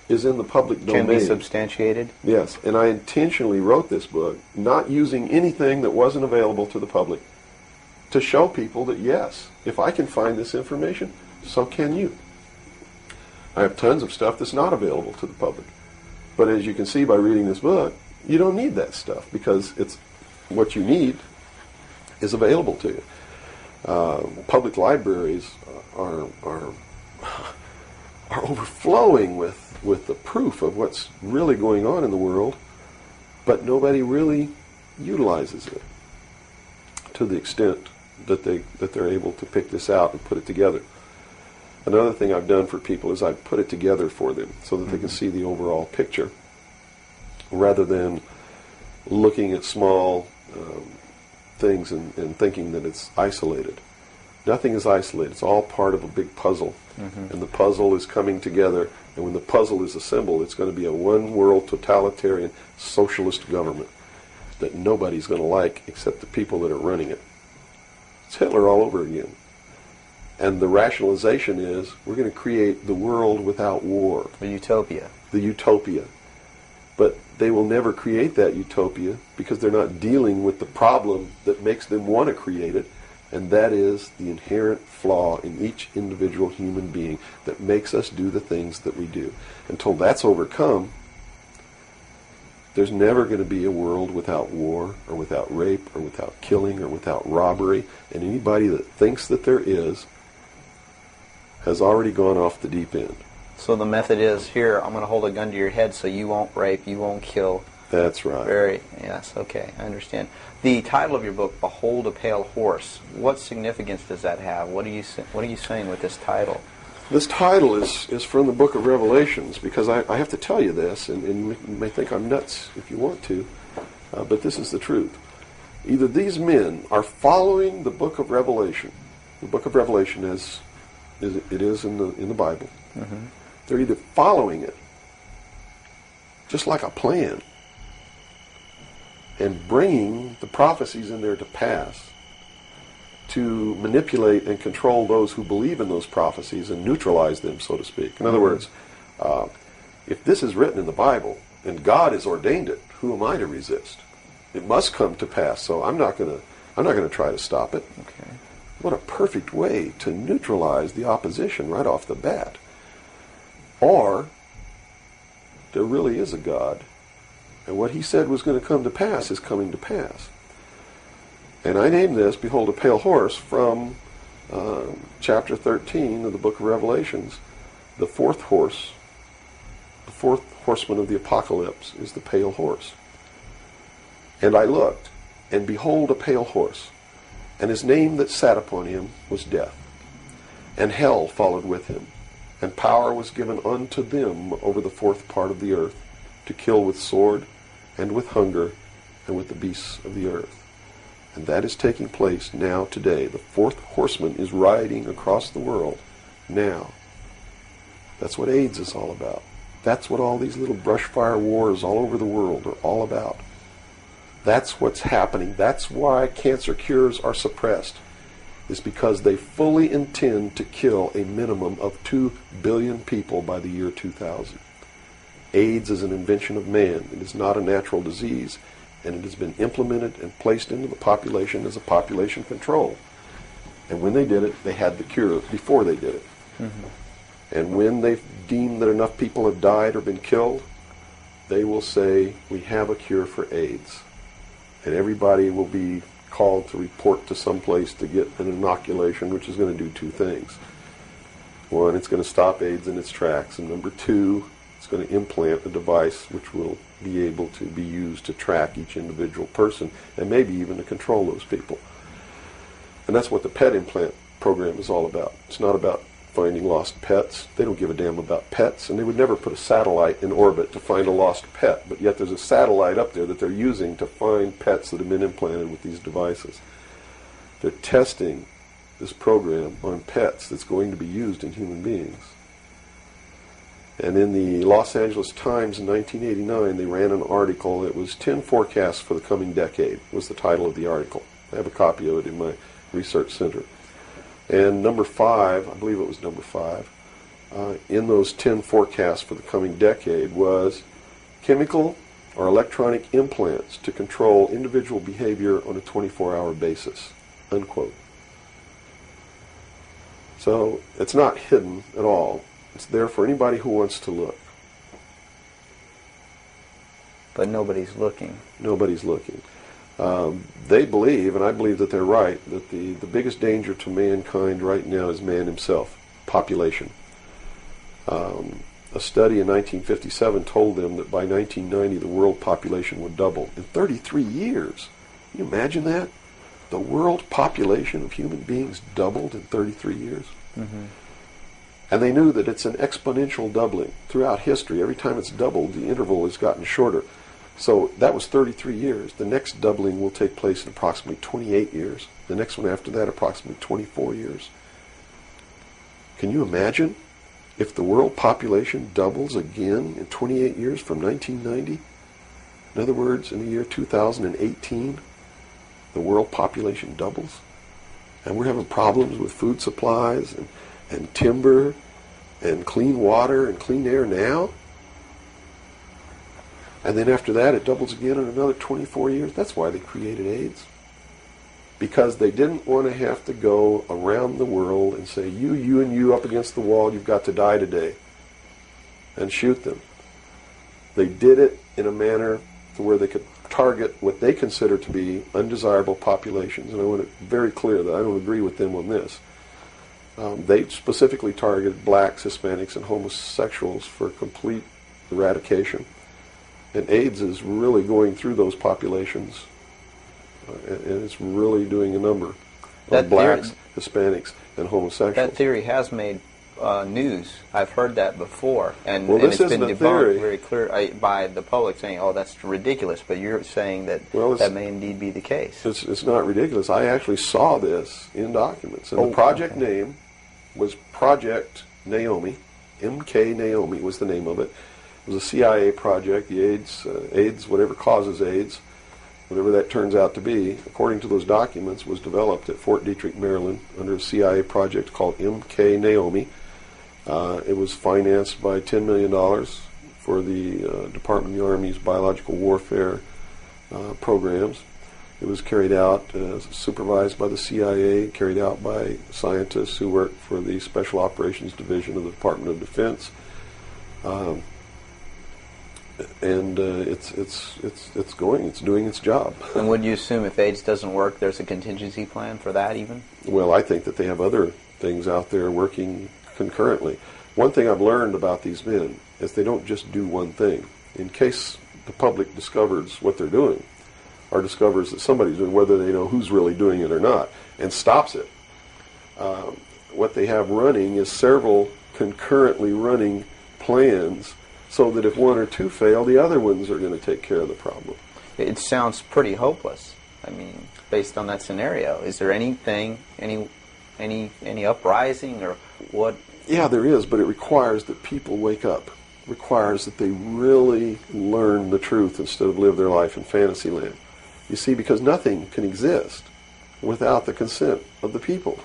is in the public domain. Can be substantiated? Yes, and I intentionally wrote this book not using anything that wasn't available to the public to show people that, yes, if I can find this information, so can you. I have tons of stuff that's not available to the public. But as you can see by reading this book, you don't need that stuff because it's what you need is available to you. Public libraries are overflowing with the proof of what's really going on in the world, but nobody really utilizes it to the extent that they're able to pick this out and put it together. Another thing I've done for people is I've put it together for them so that they can see the overall picture rather than looking at small things and thinking that it's isolated. Nothing is isolated. It's all part of a big puzzle. Mm-hmm. And the puzzle is coming together, and when the puzzle is assembled, it's going to be a one-world totalitarian socialist government that nobody's going to like except the people that are running it. It's Hitler all over again. And the rationalization is we're going to create the world without war. The utopia. The utopia. But they will never create that utopia because they're not dealing with the problem that makes them want to create it, and that is the inherent flaw in each individual human being that makes us do the things that we do. Until that's overcome, there's never going to be a world without war or without rape or without killing or without robbery, and anybody that thinks that there is has already gone off the deep end. So the method is, here, I'm going to hold a gun to your head so you won't rape, you won't kill. That's right. Yes, okay, I understand. The title of your book, Behold a Pale Horse, what significance does that have? What are you saying with this title? This title is from the book of Revelations, because I have to tell you this, and you may think I'm nuts if you want to, but this is the truth. Either these men are following the book of Revelation, the book of Revelation as it is in the Bible. Mm-hmm. They're either following it, just like a plan, and bringing the prophecies in there to pass to manipulate and control those who believe in those prophecies and neutralize them, so to speak. In other words, if this is written in the Bible and God has ordained it, who am I to resist? It must come to pass, so I'm not going to try to stop it. Okay. What a perfect way to neutralize the opposition right off the bat. Or there really is a God, and what he said was going to come to pass is coming to pass. And I named this, Behold a Pale Horse, from chapter 13 of the book of Revelations. The fourth horseman of the apocalypse is the pale horse. And I looked, and behold a pale horse, and his name that sat upon him was Death, and hell followed with him. And power was given unto them over the fourth part of the earth, to kill with sword, and with hunger, and with the beasts of the earth. And that is taking place now today. The fourth horseman is riding across the world now. That's what AIDS is all about. That's what all these little brush fire wars all over the world are all about. That's what's happening. That's why cancer cures are suppressed. Is because they fully intend to kill a minimum of 2 billion people by the year 2000. AIDS is an invention of man. It is not a natural disease, and it has been implemented and placed into the population as a population control. And when they did it, they had the cure before they did it. Mm-hmm. And when they've deemed that enough people have died or been killed, they will say, we have a cure for AIDS. And everybody will be called to report to some place to get an inoculation, which is going to do two things. One, it's going to stop AIDS in its tracks, and number two, it's going to implant a device which will be able to be used to track each individual person and maybe even to control those people. And that's what the pet implant program is all about. It's not about finding lost pets. They don't give a damn about pets, and they would never put a satellite in orbit to find a lost pet, but yet there's a satellite up there that they're using to find pets that have been implanted with these devices. They're testing this program on pets that's going to be used in human beings. And in the Los Angeles Times in 1989, they ran an article. It was 10 forecasts for the coming decade, was the title of the article. I have a copy of it in my research center. And number 5, I believe it was number 5, in those 10 forecasts for the coming decade was chemical or electronic implants to control individual behavior on a 24-hour basis, unquote. So it's not hidden at all. It's there for anybody who wants to look. But nobody's looking. Nobody's looking. They believe, and I believe that they're right, that the biggest danger to mankind right now is man himself, population. A study in 1957 told them that by 1990 the world population would double. In 33 years. Can you imagine that? The world population of human beings doubled in 33 years. Mm-hmm. And they knew that it's an exponential doubling. Throughout history, every time it's doubled, the interval has gotten shorter. So that was 33 years. The next doubling will take place in approximately 28 years. The next one after that, approximately 24 years. Can you imagine if the world population doubles again in 28 years from 1990? In other words, in the year 2018, the world population doubles. And we're having problems with food supplies and timber and clean water and clean air now. And then after that, it doubles again in another 24 years. That's why they created AIDS. Because they didn't want to have to go around the world and say, you, and you up against the wall, you've got to die today. And shoot them. They did it in a manner to where they could target what they consider to be undesirable populations. And I want to be very clear that I don't agree with them on this. They specifically targeted blacks, Hispanics, and homosexuals for complete eradication. And AIDS is really going through those populations, and it's really doing a number on blacks, Hispanics, and homosexuals. That theory has made news. I've heard that before, and, well, and this it's been isn't a debunked theory. very clear by the public, saying, "Oh, that's ridiculous." But you're saying that that may indeed be the case. It's not ridiculous. I actually saw this in documents, and the project name was Project Naomi. MK Naomi was the name of it. It was a CIA project. The AIDS, whatever causes AIDS, whatever that turns out to be, according to those documents, was developed at Fort Detrick, Maryland, under a CIA project called MK Naomi. It was financed by $10 million for the Department of the Army's biological warfare programs. It was carried out, supervised by the CIA, carried out by scientists who worked for the Special Operations Division of the Department of Defense. And it's doing its job. And would you assume if AIDS doesn't work, there's a contingency plan for that even? Well, I think that they have other things out there working concurrently. One thing I've learned about these men is they don't just do one thing. In case the public discovers what they're doing, or discovers that somebody's doing, whether they know who's really doing it or not, and stops it, what they have running is several concurrently running plans, so that if one or two fail, the other ones are going to take care of the problem. It sounds pretty hopeless. I mean, based on that scenario, is there anything, any uprising or what? Yeah, there is, but it requires that people wake up. It requires that they really learn the truth instead of live their life in fantasy land. You see, because nothing can exist without the consent of the people.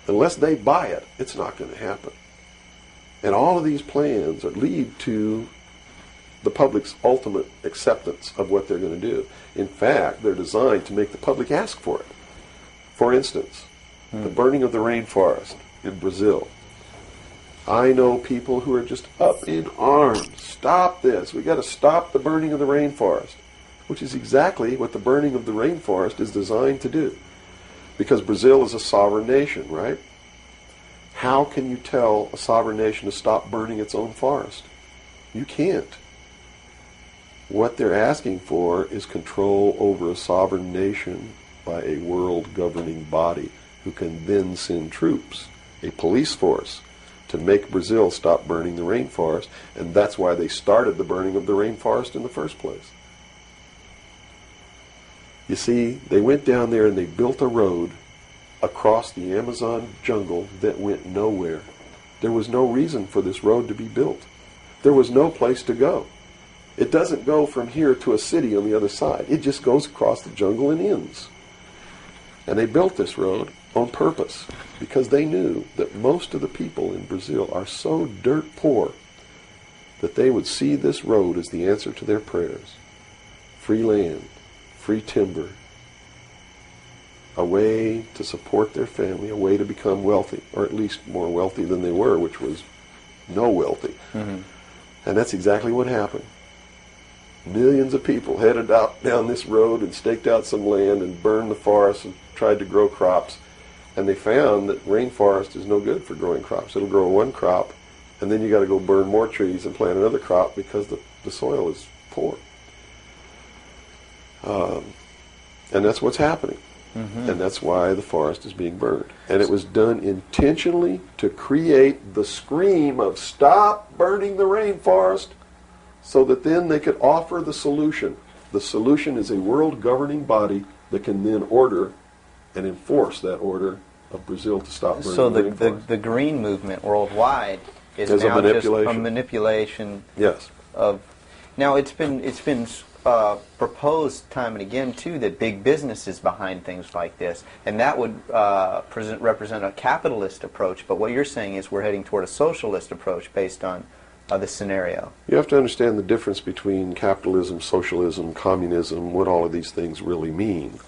Unless they buy it, it's not going to happen. And all of these plans lead to the public's ultimate acceptance of what they're going to do. In fact, they're designed to make the public ask for it. For instance, the burning of the rainforest in Brazil. I know people who are just up in arms. Stop this. We've got to stop the burning of the rainforest. which is exactly what the burning of the rainforest is designed to do. Because Brazil is a sovereign nation, right? How can you tell a sovereign nation to stop burning its own forest? You can't. What they're asking for is control over a sovereign nation by a world governing body who can then send troops, a police force, to make Brazil stop burning the rainforest, and that's why they started the burning of the rainforest in the first place. You see, they went down there and they built a road across the Amazon jungle that went nowhere. There was no reason for this road to be built. There was no place to go. It doesn't go from here to a city on the other side. It just goes across the jungle and ends. And they built this road on purpose because they knew that most of the people in Brazil are so dirt poor that they would see this road as the answer to their prayers. Free land, free timber, a way to support their family, a way to become wealthy, or at least more wealthy than they were, which was no wealthy. Mm-hmm. And that's exactly what happened. Millions of people headed out down this road and staked out some land and burned the forest and tried to grow crops. And they found that rainforest is no good for growing crops. It'll grow one crop, and then you got to go burn more trees and plant another crop because the soil is poor. And that's what's happening. Mm-hmm. And that's why the forest is being burned. And it was done intentionally to create the scream of stop burning the rainforest, so that then they could offer the solution. The solution is a world governing body that can then order and enforce that order of Brazil to stop burning the rainforest. The green movement worldwide is now just a manipulation. Yes. Of. Now it's been proposed time and again too that big business is behind things like this, and that would represent a capitalist approach. But what you're saying is we're heading toward a socialist approach based on this scenario. You have to understand the difference between capitalism, socialism, communism, what all of these things really mean.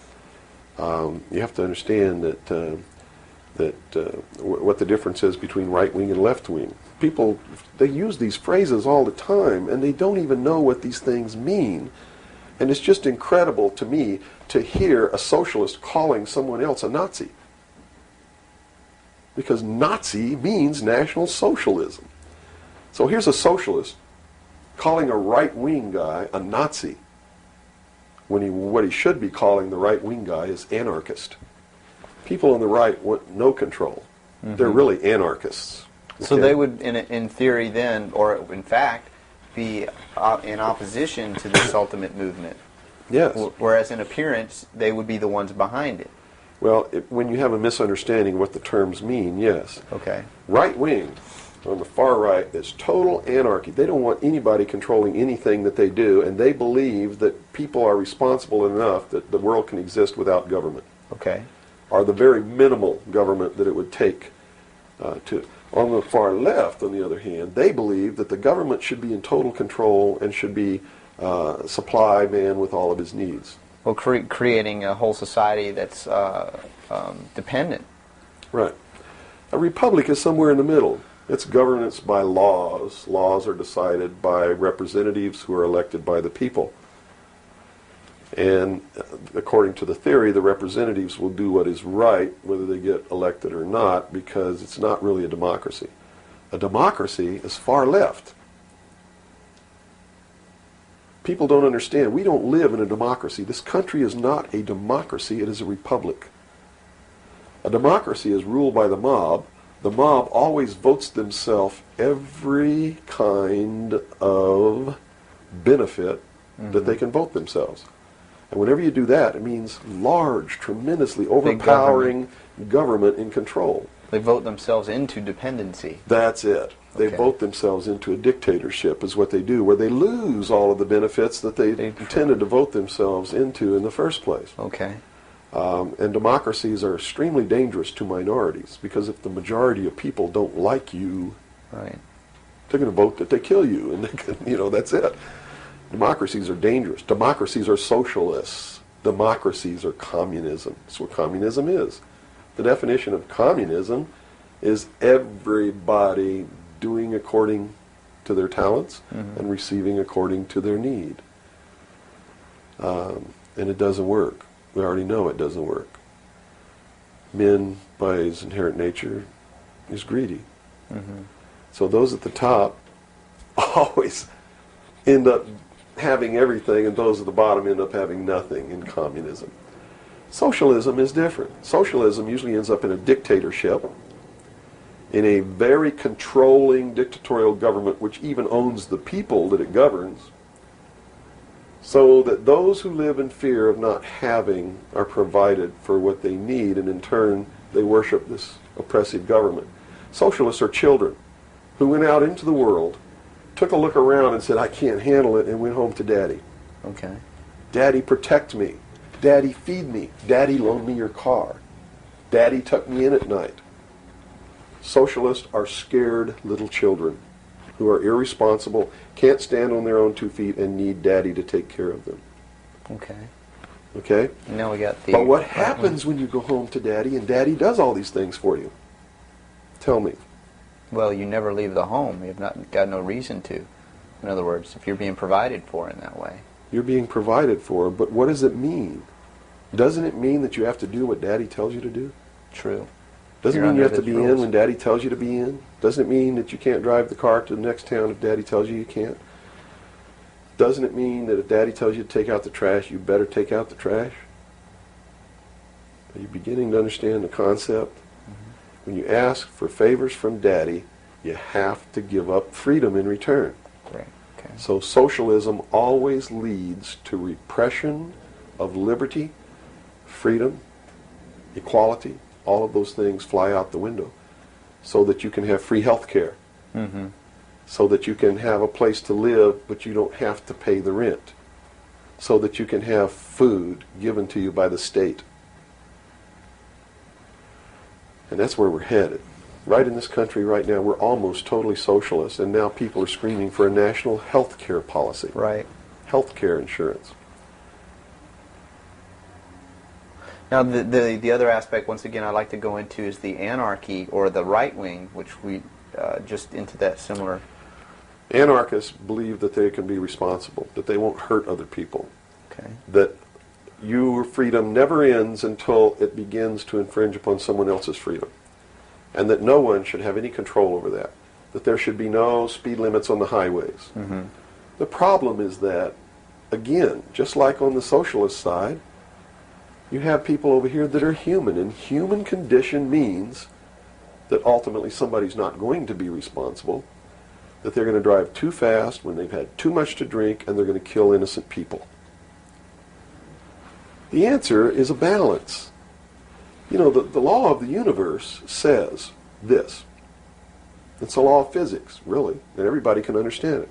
You have to understand that what the difference is between right wing and left wing. People, they use these phrases all the time, and they don't even know what these things mean. And it's just incredible to me to hear a socialist calling someone else a Nazi. Because Nazi means National Socialism. So here's a socialist calling a right-wing guy a Nazi, when what he should be calling the right-wing guy is anarchist. People on the right want no control. Mm-hmm. They're really anarchists. Okay? So they would, in theory then, or in fact, be in opposition to this ultimate movement. Yes. Whereas in appearance, they would be the ones behind it. Well, when you have a misunderstanding of what the terms mean, yes. Okay. Right-wing on the far right is total anarchy. They don't want anybody controlling anything that they do, and they believe that people are responsible enough that the world can exist without government. Okay. Or the very minimal government that it would take to. On the far left, on the other hand, they believe that the government should be in total control and should be supply man with all of his needs. Well, creating a whole society that's dependent. Right. A republic is somewhere in the middle. It's governance by laws. Laws are decided by representatives who are elected by the people. And according to the theory, the representatives will do what is right, whether they get elected or not, because it's not really a democracy. A democracy is far left. People don't understand. We don't live in a democracy. This country is not a democracy. It is a republic. A democracy is ruled by the mob. The mob always votes themselves every kind of benefit that they can vote themselves. And whenever you do that, it means large, tremendously overpowering government in control. They vote themselves into dependency. That's it. They vote themselves into a dictatorship is what they do, where they lose all of the benefits that they intended to vote themselves into in the first place. Okay. And democracies are extremely dangerous to minorities, because if the majority of people don't like you, right, they're going to vote that they kill you, and they can, that's it. Democracies are dangerous. Democracies are socialists. Democracies are communism. That's what communism is. The definition of communism is everybody doing according to their talents and receiving according to their need. And it doesn't work. We already know it doesn't work. Men, by his inherent nature, is greedy. So those at the top always end up having everything, and those at the bottom end up having nothing in communism. Socialism is different. Socialism usually ends up in a dictatorship, in a very controlling dictatorial government which even owns the people that it governs, so that those who live in fear of not having are provided for what they need, and in turn they worship this oppressive government. Socialists are children who went out into the world, took a look around and said, I can't handle it, and went home to Daddy. Okay. Daddy, protect me. Daddy, feed me. Daddy, loan me your car. Daddy, tuck me in at night. Socialists are scared little children who are irresponsible, can't stand on their own 2 feet, and need Daddy to take care of them. Okay. Okay? Now we got the... But what happens when you go home to Daddy and Daddy does all these things for you? Tell me. Well, you never leave the home. You've got no reason to. In other words, if you're being provided for in that way. You're being provided for, but what does it mean? Doesn't it mean that you have to do what Daddy tells you to do? True. Doesn't You're mean you under have to his be in rules. when Daddy tells you to be in. Doesn't it mean that you can't drive the car to the next town if Daddy tells you you can't. Doesn't it mean that if Daddy tells you to take out the trash, you better take out the trash? Are you beginning to understand the concept? When you ask for favors from Daddy, you have to give up freedom in return. Right. Okay. So socialism always leads to repression of liberty, freedom, equality. All of those things fly out the window so that you can have free health care, so that you can have a place to live but you don't have to pay the rent, so that you can have food given to you by the state. And that's where we're headed. Right in this country right now, we're almost totally socialist, and now people are screaming for a national health care policy. Right. Health care insurance. Now, the other aspect, once again, I'd like to go into is the anarchy, or the right wing, which we just into that similar... Anarchists believe that they can be responsible, that they won't hurt other people, Okay. that your freedom never ends until it begins to infringe upon someone else's freedom, and that no one should have any control over that there should be no speed limits on the highways. The problem is that, again, just like on the socialist side, you have people over here that are human, and human condition means that ultimately somebody's not going to be responsible, that they're going to drive too fast when they've had too much to drink, and they're going to kill innocent people. The answer is a balance. You know, the law of the universe says this. It's a law of physics, really, and everybody can understand it.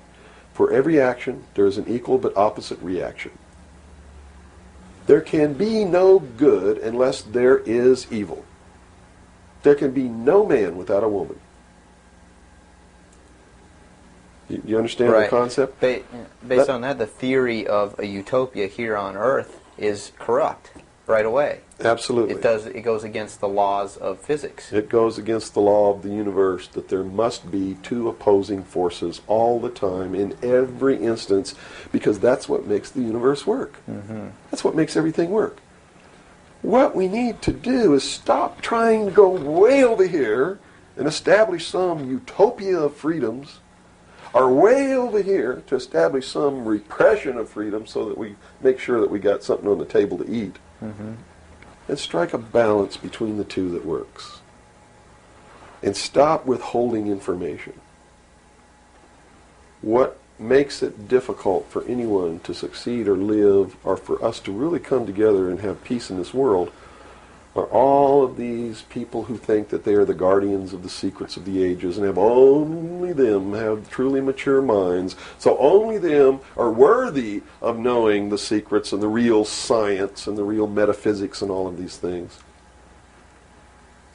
For every action, there is an equal but opposite reaction. There can be no good unless there is evil. There can be no man without a woman. You understand the concept? Based on that, the theory of a utopia here on Earth is corrupt right away. Absolutely. It goes against the laws of physics. It goes against the law of the universe that there must be two opposing forces all the time in every instance, because that's what makes the universe work. That's what makes everything work. What we need to do is stop trying to go way over here and establish some utopia of freedoms, or way over here to establish some repression of freedom so that we make sure that we got something on the table to eat. And strike a balance between the two that works. And stop withholding information. What makes it difficult for anyone to succeed or live, or for us to really come together and have peace in this world, are all of these people who think that they are the guardians of the secrets of the ages, and have only them have truly mature minds, so only them are worthy of knowing the secrets and the real science and the real metaphysics and all of these things.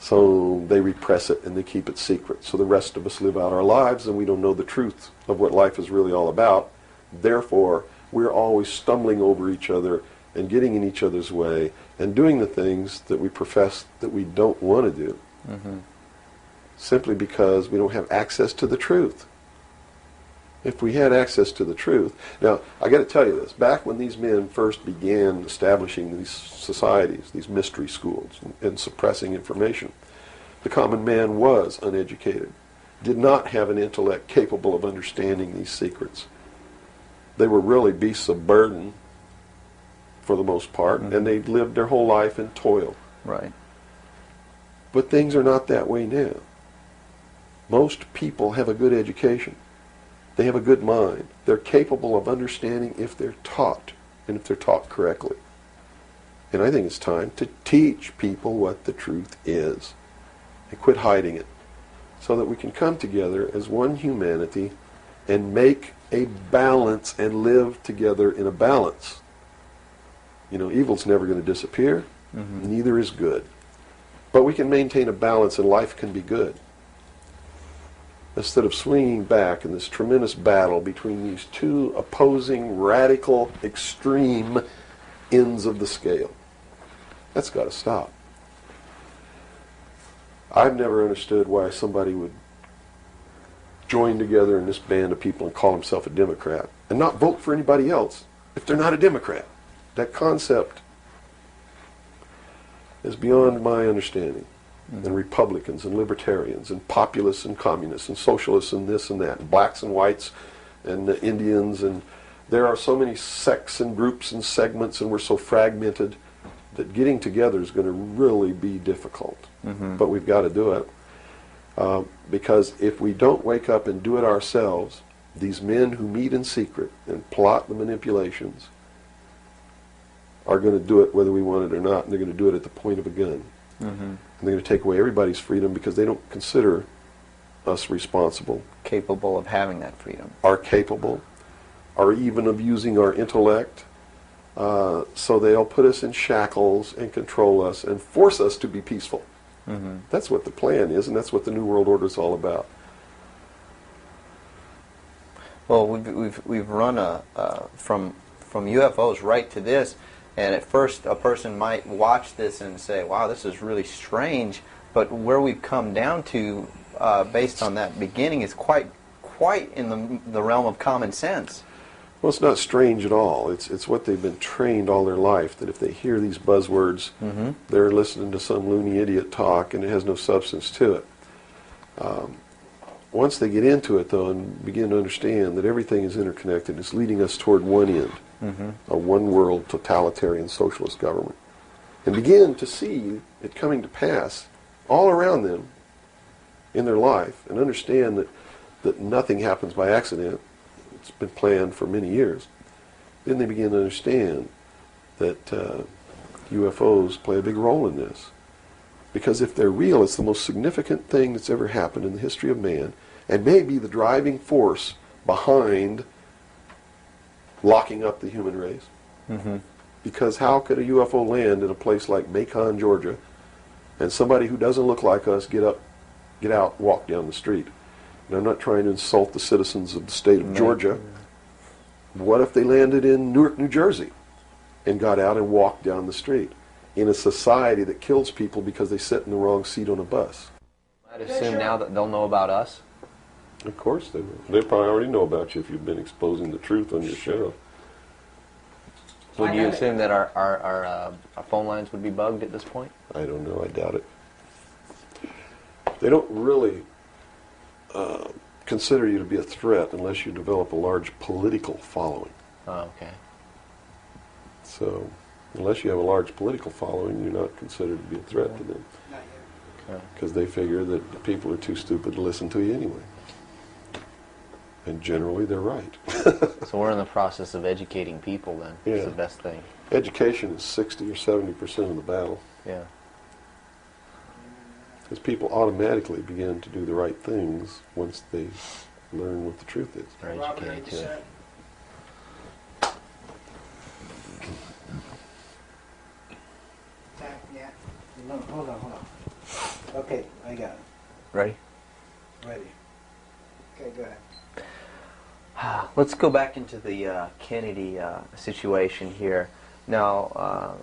So they repress it and they keep it secret, so the rest of us live out our lives and we don't know the truth of what life is really all about. Therefore, we're always stumbling over each other and getting in each other's way and doing the things that we profess that we don't want to do, simply because we don't have access to the truth. If we had access to the truth. Now, I got to tell you this. Back when these men first began establishing these societies, these mystery schools, and suppressing information, the common man was uneducated, did not have an intellect capable of understanding these secrets. They were really beasts of burden for the most part, and they lived their whole life in toil. Right. But things are not that way now. Most people have a good education. They have a good mind. They're capable of understanding if they're taught, and if they're taught correctly. And I think it's time to teach people what the truth is and quit hiding it, so that we can come together as one humanity and make a balance and live together in a balance. You know, evil's never going to disappear. Neither is good. But we can maintain a balance and life can be good. Instead of swinging back in this tremendous battle between these two opposing, radical, extreme ends of the scale. That's got to stop. I've never understood why somebody would join together in this band of people and call himself a Democrat and not vote for anybody else if they're not a Democrat. That concept is beyond my understanding. And Republicans and Libertarians and Populists and Communists and Socialists and this and that, and blacks and whites and Indians, and there are so many sects and groups and segments, and we're so fragmented that getting together is going to really be difficult. But we've got to do it. Because if we don't wake up and do it ourselves, these men who meet in secret and plot the manipulations are going to do it whether we want it or not, and they're going to do it at the point of a gun. And they're going to take away everybody's freedom because they don't consider us responsible. Capable of having that freedom. Are capable, are even of using our intellect. So they'll put us in shackles and control us and force us to be peaceful. That's what the plan is, and that's what the New World Order is all about. Well, we've run from UFOs right to this, and at first a person might watch this and say, "Wow, this is really strange." But where we've come down to, based on that beginning, is quite in the realm of common sense. Well, it's not strange at all. It's what they've been trained all their life, that if they hear these buzzwords, they're listening to some loony idiot talk, and it has no substance to it. Once they get into it, though, and begin to understand that everything is interconnected, it's leading us toward one end, a one-world totalitarian socialist government, and begin to see it coming to pass all around them in their life, and understand that nothing happens by accident. It's been planned for many years. Then they begin to understand that UFOs play a big role in this. Because if they're real, it's the most significant thing that's ever happened in the history of man, and may be the driving force behind locking up the human race. Because how could a UFO land in a place like Macon, Georgia, and somebody who doesn't look like us get out, walk down the street? And I'm not trying to insult the citizens of the state of Georgia. What if they landed in Newark, New Jersey, and got out and walked down the street in a society that kills people because they sit in the wrong seat on a bus? I'd assume now that they'll know about us. Of course they will. They probably already know about you if you've been exposing the truth on your show. Would you assume that our phone lines would be bugged at this point? I don't know. I doubt it. They don't really consider you to be a threat unless you develop a large political following. Oh, okay. So, unless you have a large political following, you're not considered to be a threat to them. Not yet. Because they figure that the people are too stupid to listen to you anyway. And generally, they're right. So we're in the process of educating people then. Yeah. It's the best thing. Education is 60 or 70% of the battle. Yeah. Because people automatically begin to do the right things once they learn what the truth is. They're Robert, educated you to it. set? Yeah. No, hold on. Okay, I got it. Ready? Ready. Okay, go ahead. Let's go back into the Kennedy situation here. Now,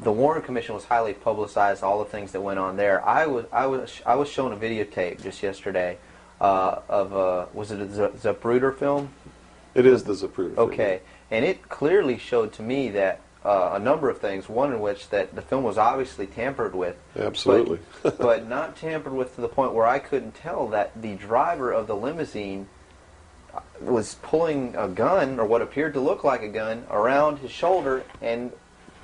the Warren Commission was highly publicized. All the things that went on there. I was shown a videotape just yesterday was it a Zapruder film? It is the Zapruder film. Okay, and it clearly showed to me that a number of things. One in which that the film was obviously tampered with. Absolutely. but not tampered with to the point where I couldn't tell that the driver of the limousine was pulling a gun, or what appeared to look like a gun, around his shoulder and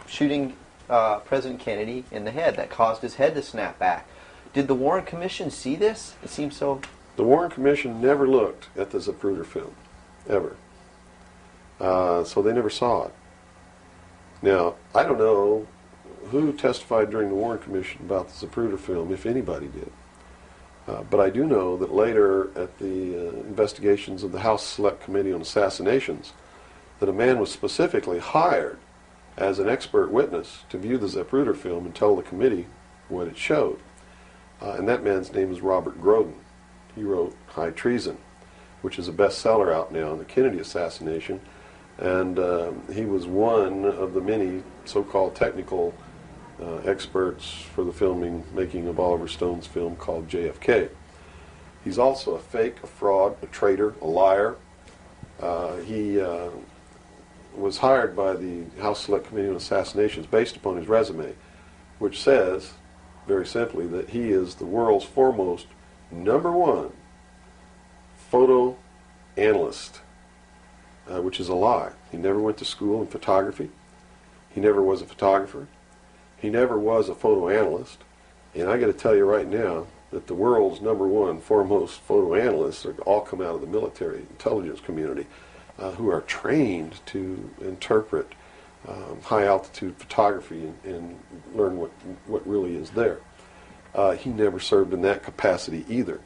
shooting President Kennedy in the head. That caused his head to snap back. Did the Warren Commission see this? It seems so. The Warren Commission never looked at the Zapruder film, ever. So they never saw it. Now, I don't know who testified during the Warren Commission about the Zapruder film, if anybody did. But I do know that later at the investigations of the House Select Committee on Assassinations, that a man was specifically hired as an expert witness to view the Zapruder film and tell the committee what it showed. And that man's name is Robert Groden. He wrote High Treason, which is a bestseller out now on the Kennedy assassination. And he was one of the many so-called technical experts for the making of Oliver Stone's film called JFK. He's also a fake, a fraud, a traitor, a liar. He was hired by the House Select Committee on Assassinations based upon his resume, which says, very simply, that he is the world's foremost #1 photo analyst. Which is a lie. He never went to school in photography. He never was a photographer. He never was a photo analyst. And I got to tell you right now that the world's #1 foremost photo analysts are all come out of the military intelligence community, who are trained to interpret high altitude photography and learn what really is there. He never served in that capacity either.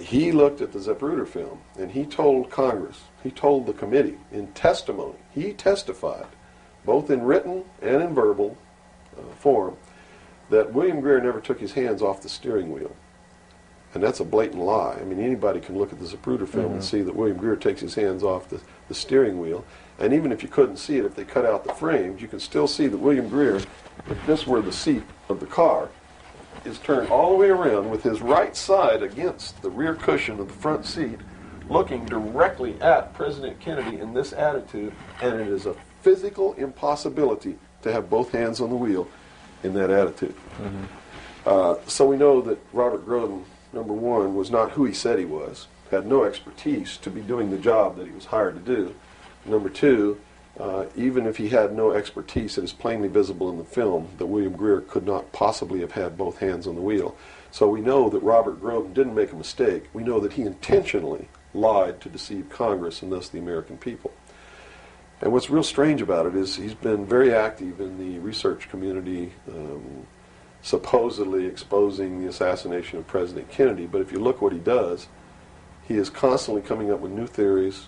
He looked at the Zapruder film and he told Congress, he told the committee in testimony, he testified, both in written and in verbal form, that William Greer never took his hands off the steering wheel. And that's a blatant lie. I mean, anybody can look at the Zapruder film and see that William Greer takes his hands off the steering wheel. And even if you couldn't see it, if they cut out the frames, you can still see that William Greer, if this were the seat of the car, is turned all the way around with his right side against the rear cushion of the front seat, looking directly at President Kennedy in this attitude, and it is a physical impossibility to have both hands on the wheel in that attitude. So we know that Robert Groden, #1, was not who he said he was, had no expertise to be doing the job that he was hired to do. #2, even if he had no expertise, it is plainly visible in the film that William Greer could not possibly have had both hands on the wheel. So we know that Robert Groden didn't make a mistake. We know that he intentionally lied to deceive Congress and thus the American people. And what's real strange about it is he's been very active in the research community, supposedly exposing the assassination of President Kennedy. But if you look what he does, he is constantly coming up with new theories,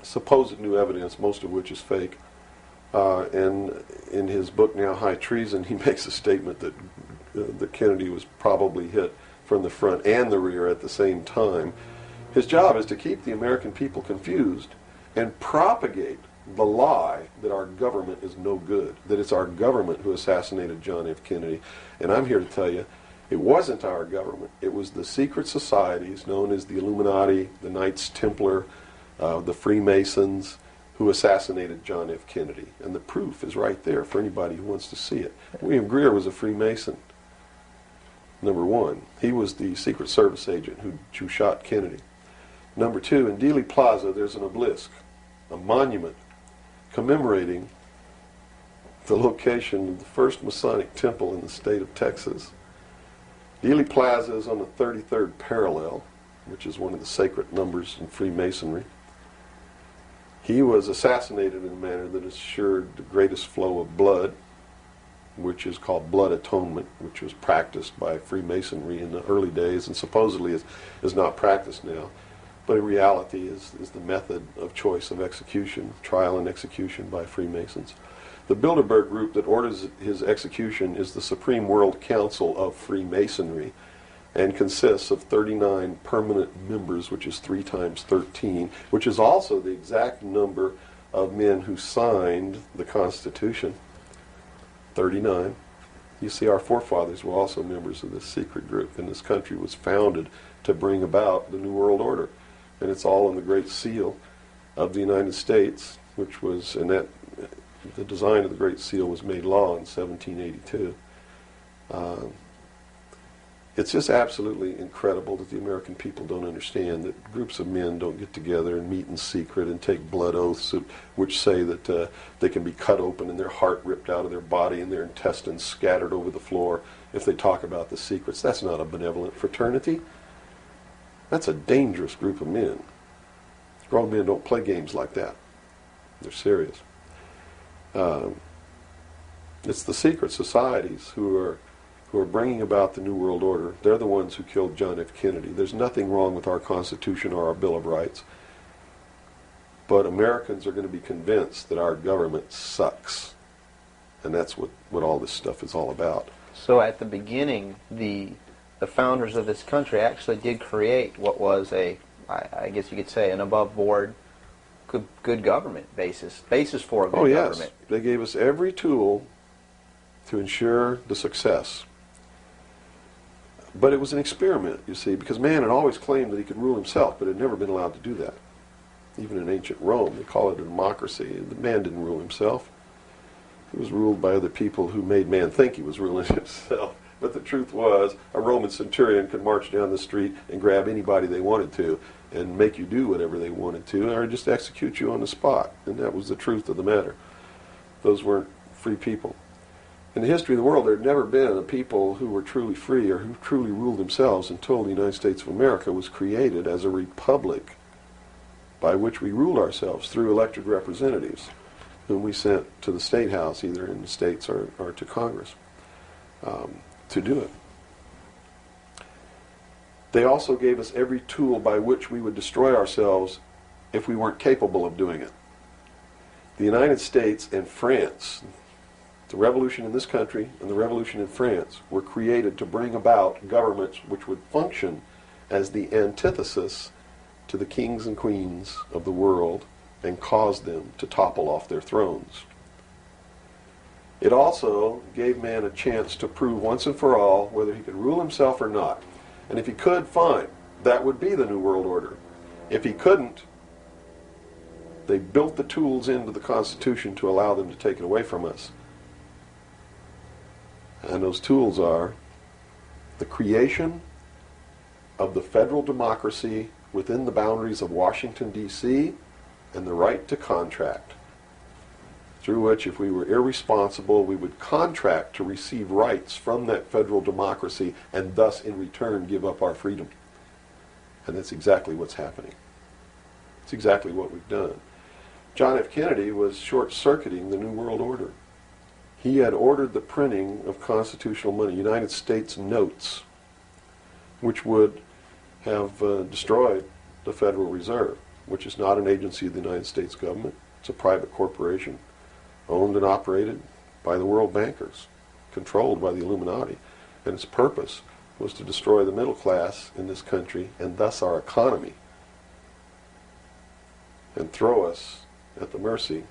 supposed new evidence, most of which is fake. And in his book now, High Treason, he makes a statement that Kennedy was probably hit from the front and the rear at the same time. His job is to keep the American people confused and propagate the lie that our government is no good, that it's our government who assassinated John F. Kennedy. And I'm here to tell you, it wasn't our government. It was the secret societies known as the Illuminati, the Knights Templar, the Freemasons, who assassinated John F. Kennedy. And the proof is right there for anybody who wants to see it. William Greer was a Freemason, #1. He was the Secret Service agent who shot Kennedy. #2, in Dealey Plaza, there's an obelisk, a monument commemorating the location of the first Masonic temple in the state of Texas. Dealey Plaza is on the 33rd parallel, which is one of the sacred numbers in Freemasonry. He was assassinated in a manner that assured the greatest flow of blood, which is called blood atonement, which was practiced by Freemasonry in the early days and supposedly is not practiced now. But in reality is the method of choice of execution, trial and execution by Freemasons. The Bilderberg group that orders his execution is the Supreme World Council of Freemasonry and consists of 39 permanent members, which is 3 times 13, which is also the exact number of men who signed the Constitution, 39. You see, our forefathers were also members of this secret group, and this country was founded to bring about the New World Order. And it's all in the Great Seal of the United States, which was, and that, the design of the Great Seal was made law in 1782. It's just absolutely incredible that the American people don't understand that groups of men don't get together and meet in secret and take blood oaths which say that they can be cut open and their heart ripped out of their body and their intestines scattered over the floor if they talk about the secrets. That's not a benevolent fraternity. That's a dangerous group of men. Grown men don't play games like that. They're serious. It's the secret societies who are bringing about the New World Order. They're the ones who killed John F. Kennedy. There's nothing wrong with our Constitution or our Bill of Rights. But Americans are going to be convinced that our government sucks. And that's what all this stuff is all about. So at the beginning, the founders of this country actually did create what was I guess you could say, an above-board, good government basis for a good government. Yes. They gave us every tool to ensure the success. But it was an experiment, you see, because man had always claimed that he could rule himself, but had never been allowed to do that. Even in ancient Rome, they call it a democracy. The man didn't rule himself. He was ruled by other people who made man think he was ruling himself. But the truth was, a Roman centurion could march down the street and grab anybody they wanted to and make you do whatever they wanted to, or just execute you on the spot. And that was the truth of the matter. Those weren't free people. In the history of the world, there had never been a people who were truly free or who truly ruled themselves until the United States of America was created as a republic by which we ruled ourselves through elected representatives whom we sent to the State House, either in the States or to Congress, to do it. They also gave us every tool by which we would destroy ourselves if we weren't capable of doing it. The United States and France, the revolution in this country and the revolution in France, were created to bring about governments which would function as the antithesis to the kings and queens of the world and cause them to topple off their thrones. It also gave man a chance to prove once and for all whether he could rule himself or not. And if he could, fine. That would be the New World Order. If he couldn't, they built the tools into the Constitution to allow them to take it away from us. And those tools are the creation of the federal democracy within the boundaries of Washington, D.C., and the right to contract, through which, if we were irresponsible, we would contract to receive rights from that federal democracy and thus, in return, give up our freedom. And that's exactly what's happening. It's exactly what we've done. John F. Kennedy was short-circuiting the New World Order. He had ordered the printing of constitutional money, United States notes, which would have destroyed the Federal Reserve, which is not an agency of the United States government. It's a private corporation owned and operated by the world bankers, controlled by the Illuminati. And its purpose was to destroy the middle class in this country and thus our economy, and throw us at the mercy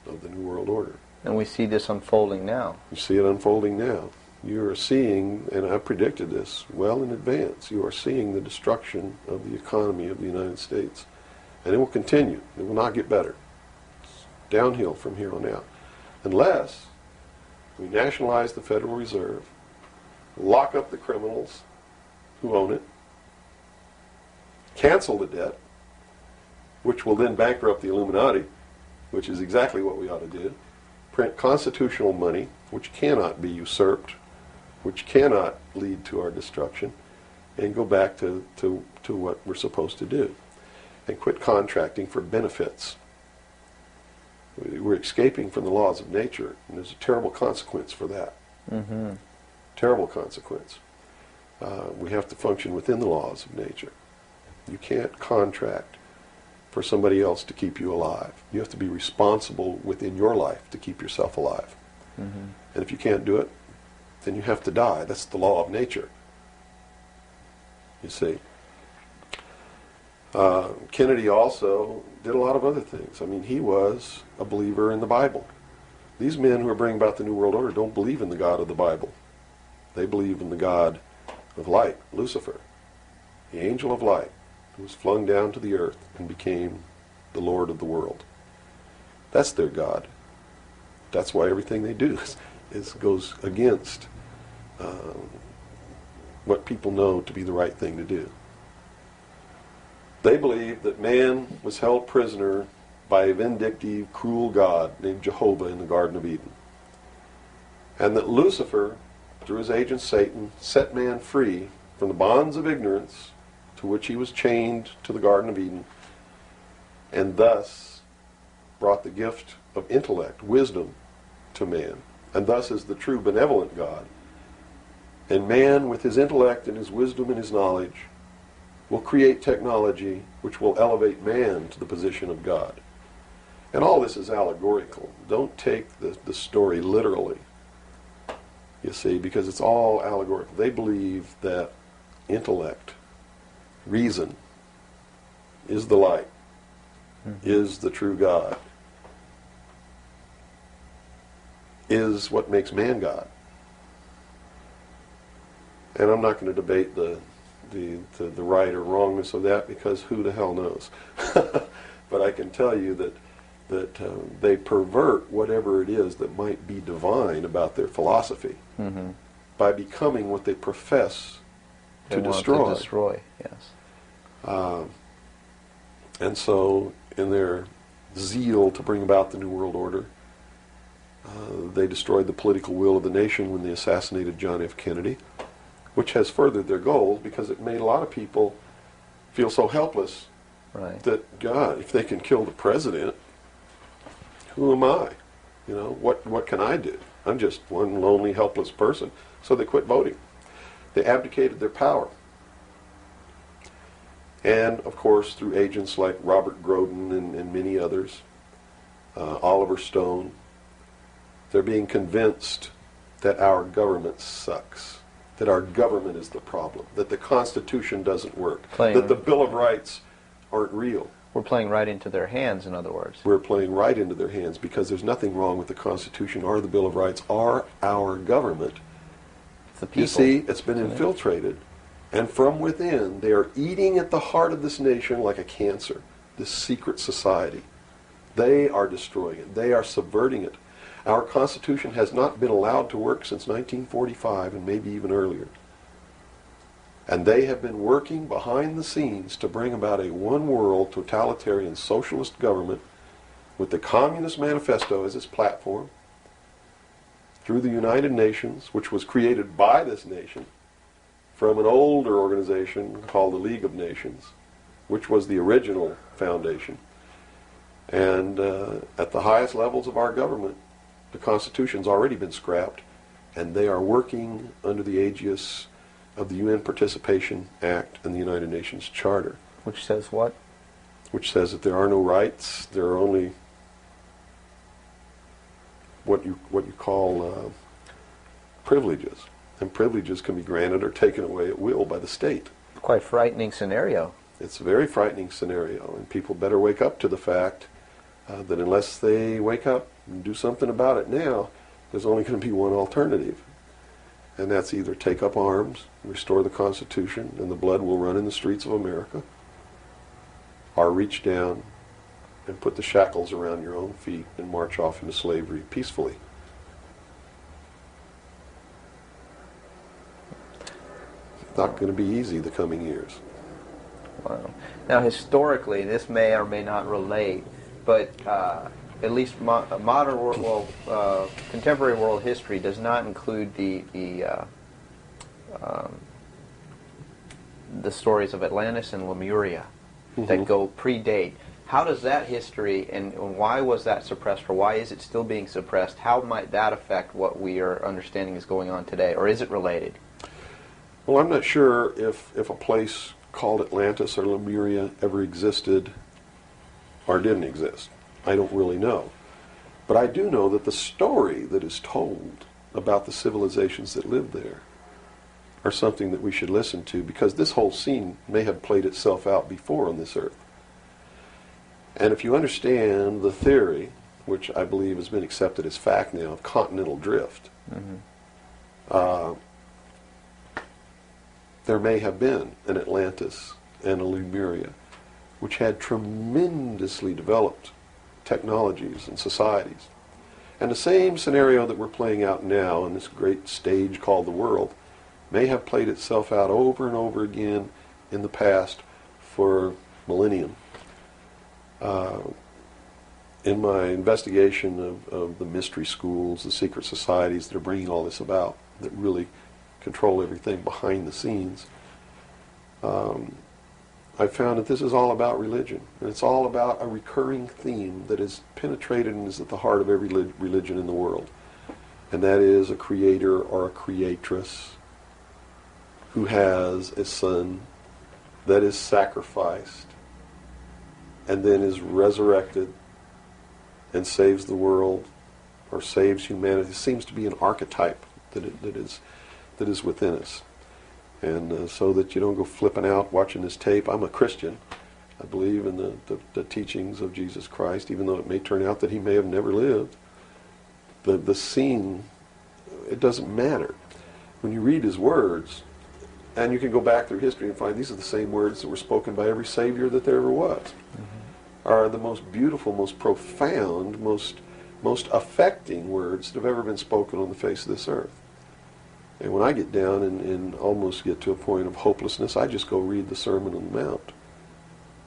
of the New World Order. And we see this unfolding now. You see it unfolding now. You are seeing, and I predicted this well in advance, you are seeing the destruction of the economy of the United States. And it will continue. It will not get better. It's downhill from here on out. Unless we nationalize the Federal Reserve, lock up the criminals who own it, cancel the debt, which will then bankrupt the Illuminati, which is exactly what we ought to do, print constitutional money, which cannot be usurped, which cannot lead to our destruction, and go back to what we're supposed to do, and quit contracting for benefits. We're escaping from the laws of nature, and there's a terrible consequence for that. Mm-hmm. Terrible consequence. We have to function within the laws of nature. You can't contract for somebody else to keep you alive. You have to be responsible within your life to keep yourself alive. Mm-hmm. And if you can't do it, then you have to die. That's the law of nature. You see. Kennedy also did a lot of other things. I mean, he was a believer in the Bible. These men who are bringing about the New World Order don't believe in the God of the Bible. They believe in the God of light, Lucifer, the angel of light, who was flung down to the earth and became the Lord of the world. That's their God. That's why everything they do goes against what people know to be the right thing to do. They believe that man was held prisoner by a vindictive, cruel God named Jehovah in the Garden of Eden. And that Lucifer, through his agent Satan, set man free from the bonds of ignorance to which he was chained to the Garden of Eden, and thus brought the gift of intellect, wisdom, to man, and thus is the true benevolent God. And man, with his intellect and his wisdom and his knowledge, will create technology which will elevate man to the position of God. And all this is allegorical. Don't take the story literally, you see, because it's all allegorical. They believe that intellect, reason, is the light, is the true God, is what makes man God. And I'm not going to debate the right or wrongness of that, because who the hell knows. But I can tell you that they pervert whatever it is that might be divine about their philosophy by becoming what they profess to destroy. To destroy, yes. And so, in their zeal to bring about the New World Order, they destroyed the political will of the nation when they assassinated John F. Kennedy, which has furthered their goals, because it made a lot of people feel so helpless that, God, if they can kill the president, who am I? You know, what can I do? I'm just one lonely, helpless person. So they quit voting. They abdicated their power. And, of course, through agents like Robert Groden and many others, Oliver Stone, they're being convinced that our government sucks, that our government is the problem, that the Constitution doesn't work, that the Bill of Rights aren't real. We're playing right into their hands, in other words. We're playing right into their hands, because there's nothing wrong with the Constitution or the Bill of Rights or our government. It's the people. You see, it's been infiltrated, and from within, they are eating at the heart of this nation like a cancer, this secret society. They are destroying it. They are subverting it. Our Constitution has not been allowed to work since 1945, and maybe even earlier. And they have been working behind the scenes to bring about a one-world, totalitarian, socialist government with the Communist Manifesto as its platform, through the United Nations, which was created by this nation from an older organization called the League of Nations, which was the original foundation. And at the highest levels of our government, the Constitution's already been scrapped, and they are working under the aegis of the UN Participation Act and the United Nations Charter. Which says what? Which says that there are no rights, there are only what you call privileges. And privileges can be granted or taken away at will by the state. Quite a frightening scenario. It's a very frightening scenario, and people better wake up to the fact that unless they wake up and do something about it now, there's only going to be one alternative. And that's either take up arms, restore the Constitution, and the blood will run in the streets of America, or reach down and put the shackles around your own feet and march off into slavery peacefully. It's not going to be easy the coming years. Wow. Now, historically, this may or may not relate, but at least modern world, contemporary world history does not include the stories of Atlantis and Lemuria that go predate. How does that history, and why was that suppressed, or why is it still being suppressed? How might that affect what we are understanding is going on today, or is it related? Well, I'm not sure if a place called Atlantis or Lemuria ever existed or didn't exist. I don't really know. But I do know that the story that is told about the civilizations that lived there are something that we should listen to, because this whole scene may have played itself out before on this earth. And if you understand the theory, which I believe has been accepted as fact now, of continental drift, there may have been an Atlantis and a Lemuria, which had tremendously developed technologies and societies. And the same scenario that we're playing out now in this great stage called the world may have played itself out over and over again in the past for millennium. In my investigation of the mystery schools, the secret societies that are bringing all this about, that really control everything behind the scenes, I found that this is all about religion. And it's all about a recurring theme that is penetrated and is at the heart of every religion in the world. And that is a creator or a creatress who has a son that is sacrificed and then is resurrected and saves the world or saves humanity. It seems to be an archetype that is within us. And so that you don't go flipping out watching this tape. I'm a Christian. I believe in the teachings of Jesus Christ, even though it may turn out that he may have never lived. The scene, it doesn't matter. When you read his words, and you can go back through history and find these are the same words that were spoken by every Savior that there ever was, are the most beautiful, most profound, most affecting words that have ever been spoken on the face of this earth. And when I get down and almost get to a point of hopelessness, I just go read the Sermon on the Mount.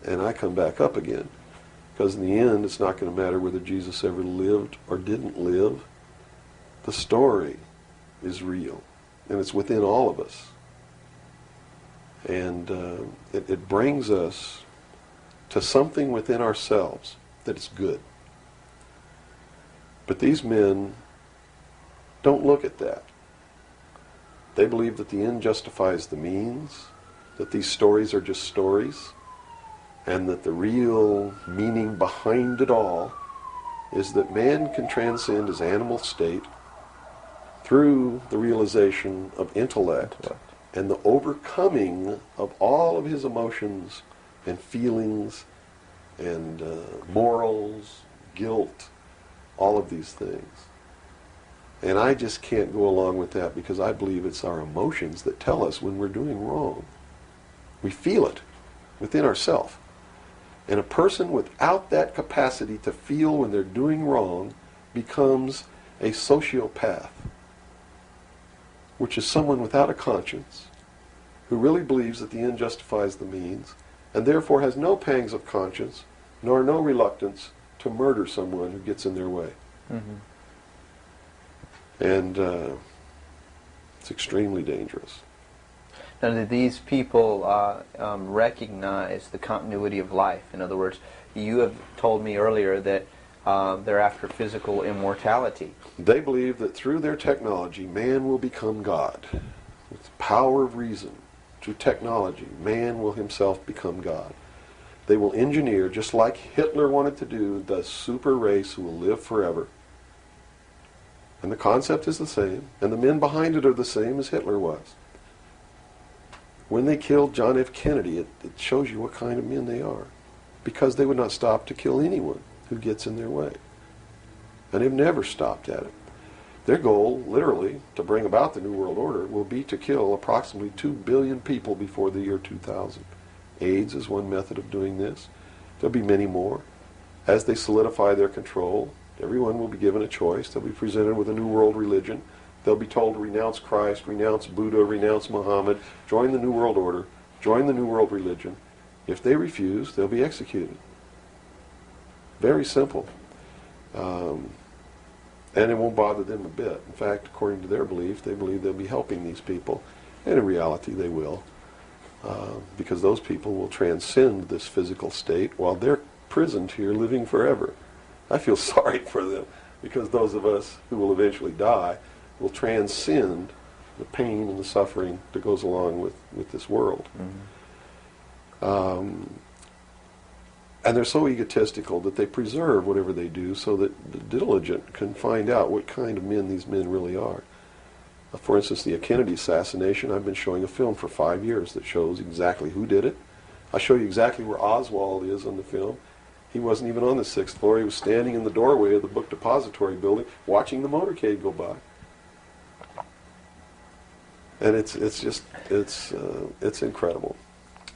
And I come back up again. Because in the end, it's not going to matter whether Jesus ever lived or didn't live. The story is real. And it's within all of us. And it brings us to something within ourselves that is good. But these men don't look at that. They believe that the end justifies the means, that these stories are just stories, and that the real meaning behind it all is that man can transcend his animal state through the realization of intellect and the overcoming of all of his emotions and feelings and morals, guilt, all of these things. And I just can't go along with that because I believe it's our emotions that tell us when we're doing wrong. We feel it within ourselves. And a person without that capacity to feel when they're doing wrong becomes a sociopath, which is someone without a conscience who really believes that the end justifies the means and therefore has no pangs of conscience nor no reluctance to murder someone who gets in their way. Mm-hmm. And it's extremely dangerous. Now, do these people recognize the continuity of life? In other words, you have told me earlier that they're after physical immortality. They believe that through their technology, man will become God. With the power of reason, through technology, man will himself become God. They will engineer, just like Hitler wanted to do, the super race who will live forever. And the concept is the same, and the men behind it are the same as Hitler was. When they killed John F. Kennedy, it shows you what kind of men they are. Because they would not stop to kill anyone who gets in their way. And they've never stopped at it. Their goal, literally, to bring about the New World Order, will be to kill approximately 2 billion people before the year 2000. AIDS is one method of doing this. There'll be many more. As they solidify their control, everyone will be given a choice. They'll be presented with a new world religion. They'll be told to renounce Christ, renounce Buddha, renounce Muhammad, join the New World Order, join the New World Religion. If they refuse, they'll be executed. Very simple. And it won't bother them a bit. In fact, according to their belief, they believe they'll be helping these people. And in reality, they will. Because those people will transcend this physical state while they're prisoned here living forever. I feel sorry for them because those of us who will eventually die will transcend the pain and the suffering that goes along with this world. Mm-hmm. And they're so egotistical that they preserve whatever they do so that the diligent can find out what kind of men these men really are. For instance, the Kennedy assassination, I've been showing a film for 5 years that shows exactly who did it. I show you exactly where Oswald is on the film. He wasn't even on the 6th floor. He was standing in the doorway of the book depository building watching the motorcade go by. And it's incredible.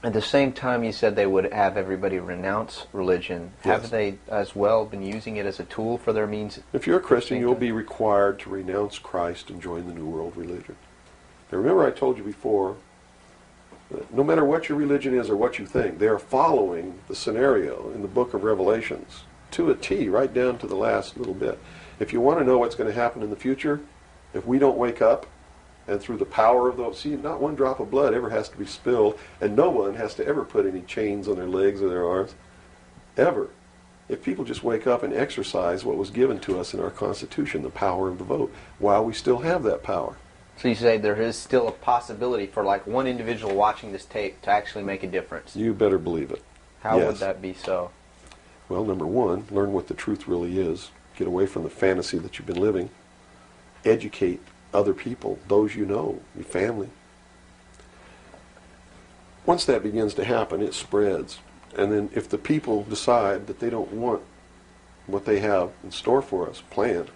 At the same time, you said they would have everybody renounce religion. Yes. Have they as well been using it as a tool for their means? If you're a Christian, Same you'll time? be required to renounce Christ and join the New World religion. Now remember I told you before, that no matter what your religion is or what you think, they are following the scenario in the book of Revelations to a T, right down to the last little bit. If you want to know what's going to happen in the future, if we don't wake up, and through the power of those, see, not one drop of blood ever has to be spilled, and no one has to ever put any chains on their legs or their arms, ever. If people just wake up and exercise what was given to us in our Constitution, the power of the vote, while we still have that power. So you say there is still a possibility for like one individual watching this tape to actually make a difference. You better believe it. How Yes. would that be so? Well, number one, learn what the truth really is. Get away from the fantasy that you've been living. Educate other people, those you know, your family. Once that begins to happen, it spreads. And then if the people decide that they don't want what they have in store for us planned,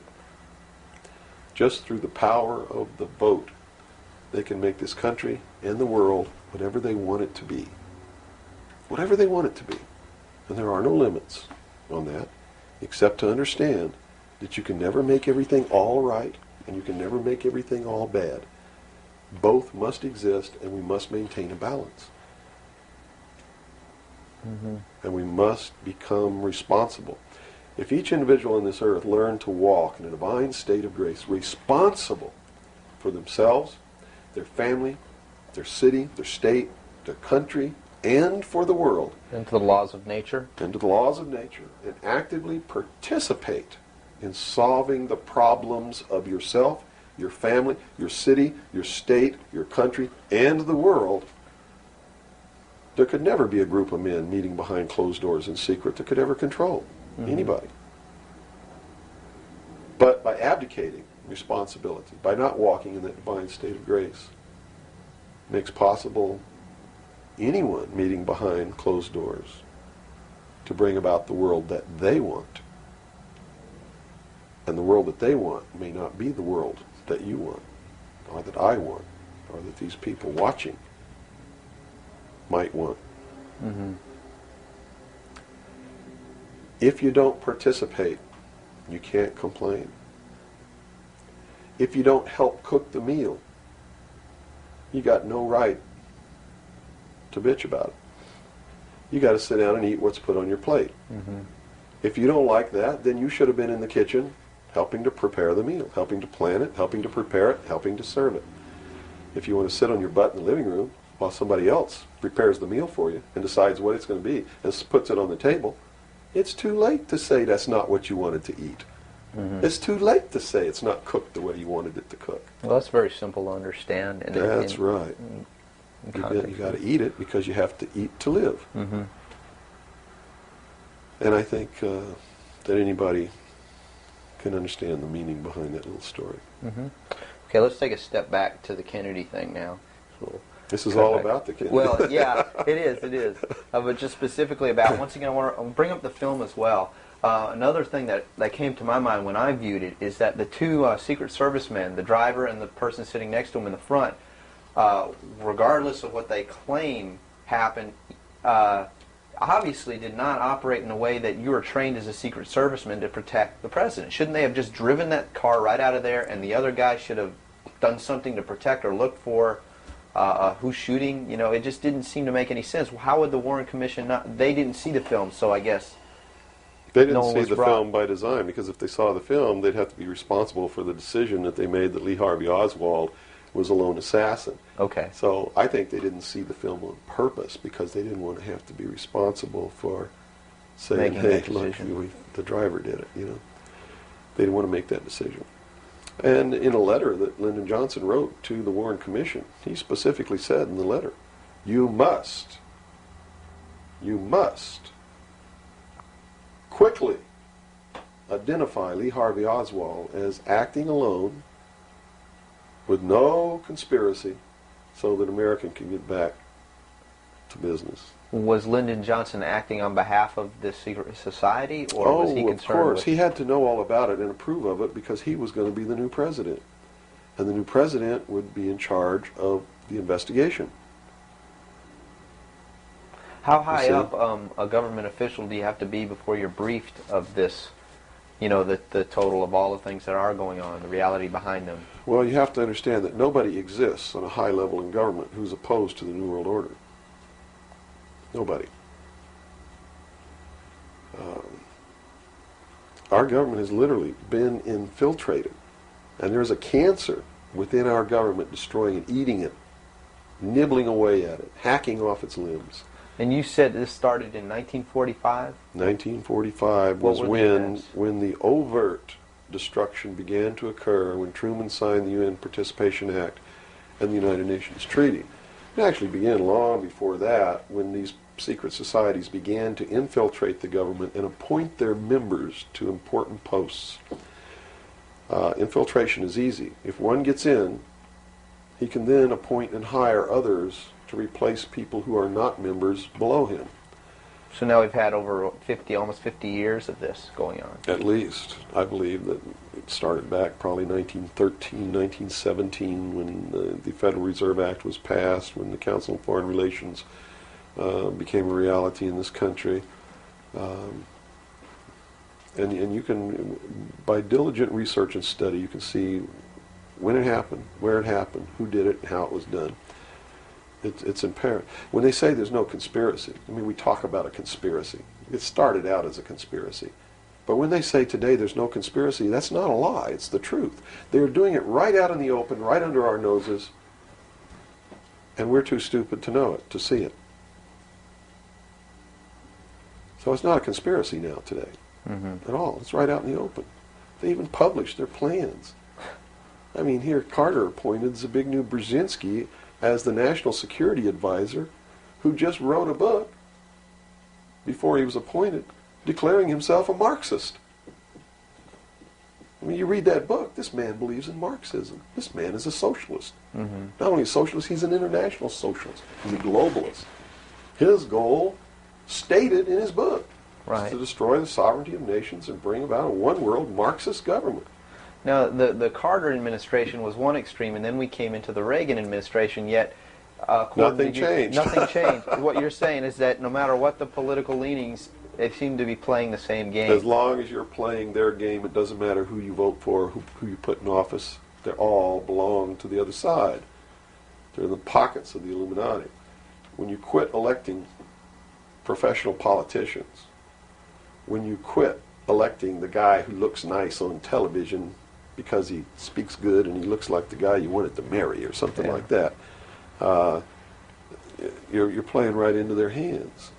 just through the power of the vote, they can make this country and the world whatever they want it to be. Whatever they want it to be. And there are no limits on that, except to understand that you can never make everything all right, and you can never make everything all bad. Both must exist, and we must maintain a balance. And we must become responsible. If each individual on this earth learned to walk in a divine state of grace, responsible for themselves, their family, their city, their state, their country, and for the world, Into the laws of nature? and to the laws of nature, and actively participate in solving the problems of yourself, your family, your city, your state, your country, and the world, there could never be a group of men meeting behind closed doors in secret that could ever control anybody. But by abdicating responsibility, by not walking in that divine state of grace, makes possible anyone meeting behind closed doors to bring about the world that they want. And the world that they want may not be the world that you want, or that I want, or that these people watching might want. If you don't participate, you can't complain. If you don't help cook the meal, you got no right to bitch about it. You got to sit down and eat what's put on your plate. If you don't like that, then you should have been in the kitchen helping to prepare the meal, helping to plan it, helping to prepare it, helping to serve it. If you want to sit on your butt in the living room while somebody else prepares the meal for you and decides what it's going to be and puts it on the table, it's too late to say that's not what you wanted to eat. It's too late to say it's not cooked the way you wanted it to cook. Well, that's very simple to understand. And That's right. You got to eat it because you have to eat to live. And I think that anybody can understand the meaning behind that little story. Okay, let's take a step back to the Kennedy thing now. So This is cut all back. about the kid. Well, yeah, it is. But just specifically about, once again, I want to bring up the film as well. Another thing that came to my mind when I viewed it is that the two Secret Service men, the driver and the person sitting next to him in the front, regardless of what they claim happened, obviously did not operate in a way that you were trained as a Secret Serviceman to protect the president. Shouldn't they have just driven that car right out of there, and the other guy should have done something to protect or look for who's shooting? You know, it just didn't seem to make any sense. How would the Warren Commission not? They didn't see the film, so I guess They didn't no one see was the brought. film by design, because if they saw the film, they'd have to be responsible for the decision that they made that Lee Harvey Oswald was a lone assassin. Okay. So I think they didn't see the film on purpose because they didn't want to have to be responsible for saying, Making hey, that look, decision. the driver did it, you know. They didn't want to make that decision. And in a letter that Lyndon Johnson wrote to the Warren Commission, he specifically said in the letter, you must quickly identify Lee Harvey Oswald as acting alone with no conspiracy so that America can get back to business. Was Lyndon Johnson acting on behalf of the secret society, or was he Of concerned course. with... He had to know all about it and approve of it because he was going to be the new president. and the new president would be in charge of the investigation. How high see? up a government official do you have to be before you're briefed of this, you know, the total of all the things that are going on, the reality behind them? Well, you have to understand that nobody exists on a high level in government who's opposed to the New World Order. Nobody. Our government has literally been infiltrated, and there's a cancer within our government destroying it, eating it, nibbling away at it, hacking off its limbs. And you said this started in 1945? 1945 was What were the events? when the overt destruction began to occur, when Truman signed the UN Participation Act and the United Nations Treaty. It actually began long before that, when these secret societies began to infiltrate the government and appoint their members to important posts. Infiltration is easy. If one gets in, he can then appoint and hire others to replace people who are not members below him. So now we've had over 50, almost 50 years of this going on. At least. I believe that it started back probably 1913, 1917, when the Federal Reserve Act was passed, when the Council on Foreign Relations became a reality in this country. And you can, by diligent research and study, you can see when it happened, where it happened, who did it, and how it was done. It's apparent. When they say there's no conspiracy, I mean, we talk about a conspiracy. It started out as a conspiracy. But when they say today there's no conspiracy, that's not a lie. It's the truth. They're doing it right out in the open, right under our noses, and we're too stupid to know it, to see it. So it's not a conspiracy now today at all. It's right out in the open. They even published their plans. I mean, here Carter appointed Zbigniew Brzezinski as the National Security Advisor, who just wrote a book before he was appointed declaring himself a Marxist. I mean, you read that book, this man believes in Marxism. This man is a socialist. Not only a socialist, he's an international socialist. He's a globalist. His goal, stated in his book, is to destroy the sovereignty of nations and bring about a one-world Marxist government. Now, the Carter administration was one extreme, and then we came into the Reagan administration, yet Nothing changed. Nothing changed. What you're saying is that no matter what the political leanings, they seem to be playing the same game. As long as you're playing their game, it doesn't matter who you vote for, who you put in office. They all belong to the other side. They're in the pockets of the Illuminati. When you quit electing professional politicians, when you quit electing the guy who looks nice on television because he speaks good and he looks like the guy you wanted to marry or something like that, you're playing right into their hands.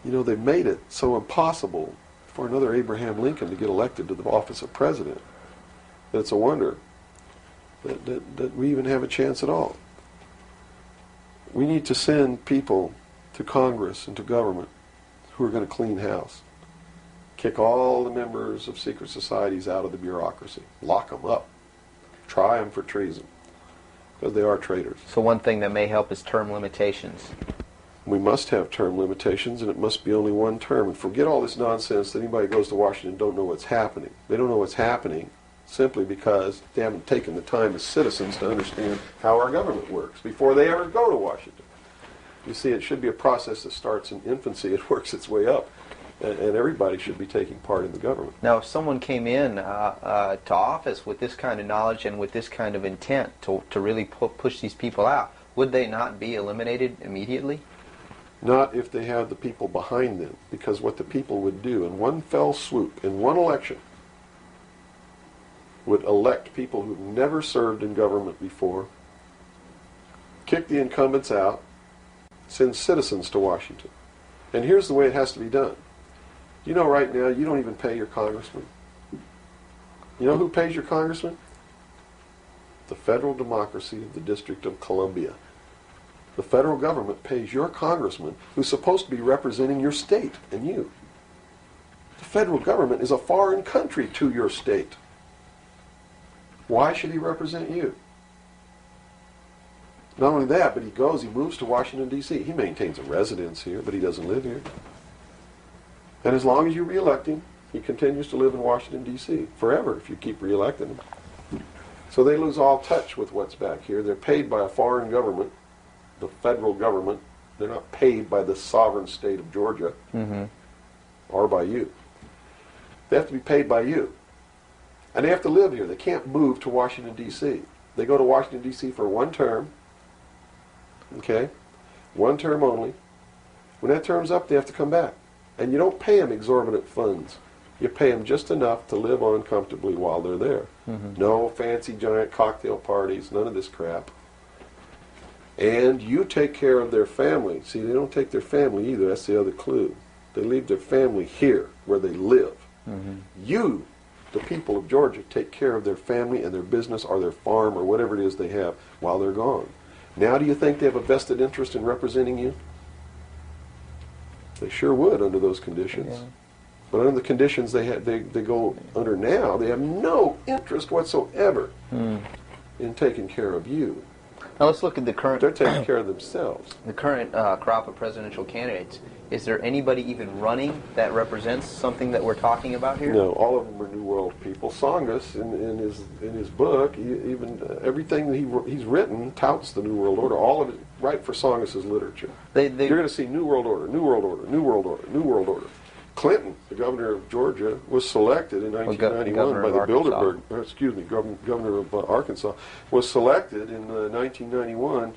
You know, they made it so impossible for another Abraham Lincoln to get elected to the office of president that it's a wonder that we even have a chance at all. We need to send people to Congress and to government who are going to clean house. Kick all the members of secret societies out of the bureaucracy. Lock them up. Try them for treason. Because they are traitors. So one thing that may help is term limitations. We must have term limitations, and it must be only one term. And forget all this nonsense that anybody goes to Washington and don't know what's happening. They don't know what's happening simply because they haven't taken the time as citizens to understand how our government works before they ever go to Washington. You see, it should be a process that starts in infancy. It works its way up. And everybody should be taking part in the government. Now, if someone came in to office with this kind of knowledge and with this kind of intent to really push these people out, would they not be eliminated immediately? Not if they have the people behind them, because what the people would do in one fell swoop, in one election, would elect people who've never served in government before, kick the incumbents out, send citizens to Washington. And here's the way it has to be done. You know, right now, you don't even pay your congressman. You know who pays your congressman? The federal democracy of the District of Columbia. The federal government pays your congressman, who's supposed to be representing your state and you. The federal government is a foreign country to your state. Why should he represent you? Not only that, but he moves to Washington, D.C. He maintains a residence here, but he doesn't live here. And as long as you reelect him, he continues to live in Washington, D.C. forever if you keep reelecting him. So they lose all touch with what's back here. They're paid by a foreign government, the federal government. They're not paid by the sovereign state of Georgia or by you. They have to be paid by you. And they have to live here. They can't move to Washington, D.C. They go to Washington, D.C. for one term. Okay? One term only. When that term's up, they have to come back. And you don't pay them exorbitant funds. You pay them just enough to live on comfortably while they're there. No fancy giant cocktail parties, none of this crap. And you take care of their family. See, they don't take their family either. That's the other clue. They leave their family here, where they live. You, the people of Georgia, take care of their family and their business or their farm or whatever it is they have while they're gone. Now do you think they have a vested interest in representing you? They sure would under those conditions. Yeah. But under the conditions they go under now, they have no interest whatsoever in taking care of you. Now let's look at the current. They're taking care of themselves. The current crop of presidential candidates. Is there anybody even running that represents something that we're talking about here? No, all of them are New World people. Tsongas, in his book, everything that he's written touts the New World Order. All of it, right for Tsongas' literature. You're going to see New World Order, New World Order, New World Order, New World Order. Clinton, the governor of Georgia, was selected in 1991 by the Bilderberg. Governor of Arkansas was selected in 1991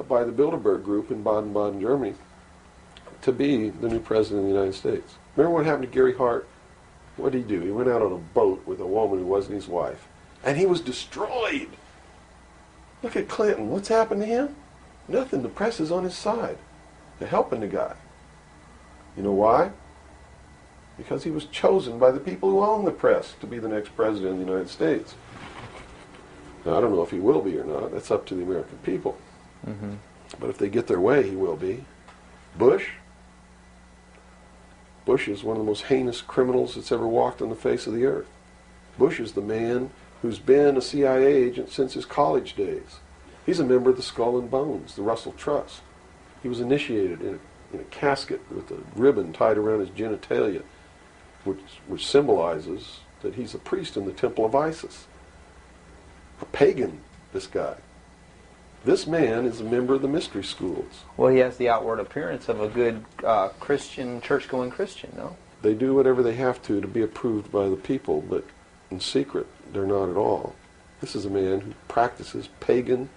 by the Bilderberg Group in Baden-Baden, Germany, to be the new president of the United States. Remember what happened to Gary Hart? What did he do? He went out on a boat with a woman who wasn't his wife, and he was destroyed. Look at Clinton. What's happened to him? Nothing. The press is on his side. They're helping the guy. You know why? Because he was chosen by the people who own the press to be the next president of the United States. Now, I don't know if he will be or not. That's up to the American people. But if they get their way, he will be. Bush is one of the most heinous criminals that's ever walked on the face of the earth. Bush is the man who's been a CIA agent since his college days. He's a member of the Skull and Bones, the Russell Trust. He was initiated in a casket with a ribbon tied around his genitalia, which symbolizes that he's a priest in the temple of Isis. A pagan, this guy. This man is a member of the mystery schools. Well, he has the outward appearance of a good Christian, church-going Christian, no? They do whatever they have to be approved by the people, but in secret, they're not at all. This is a man who practices pagan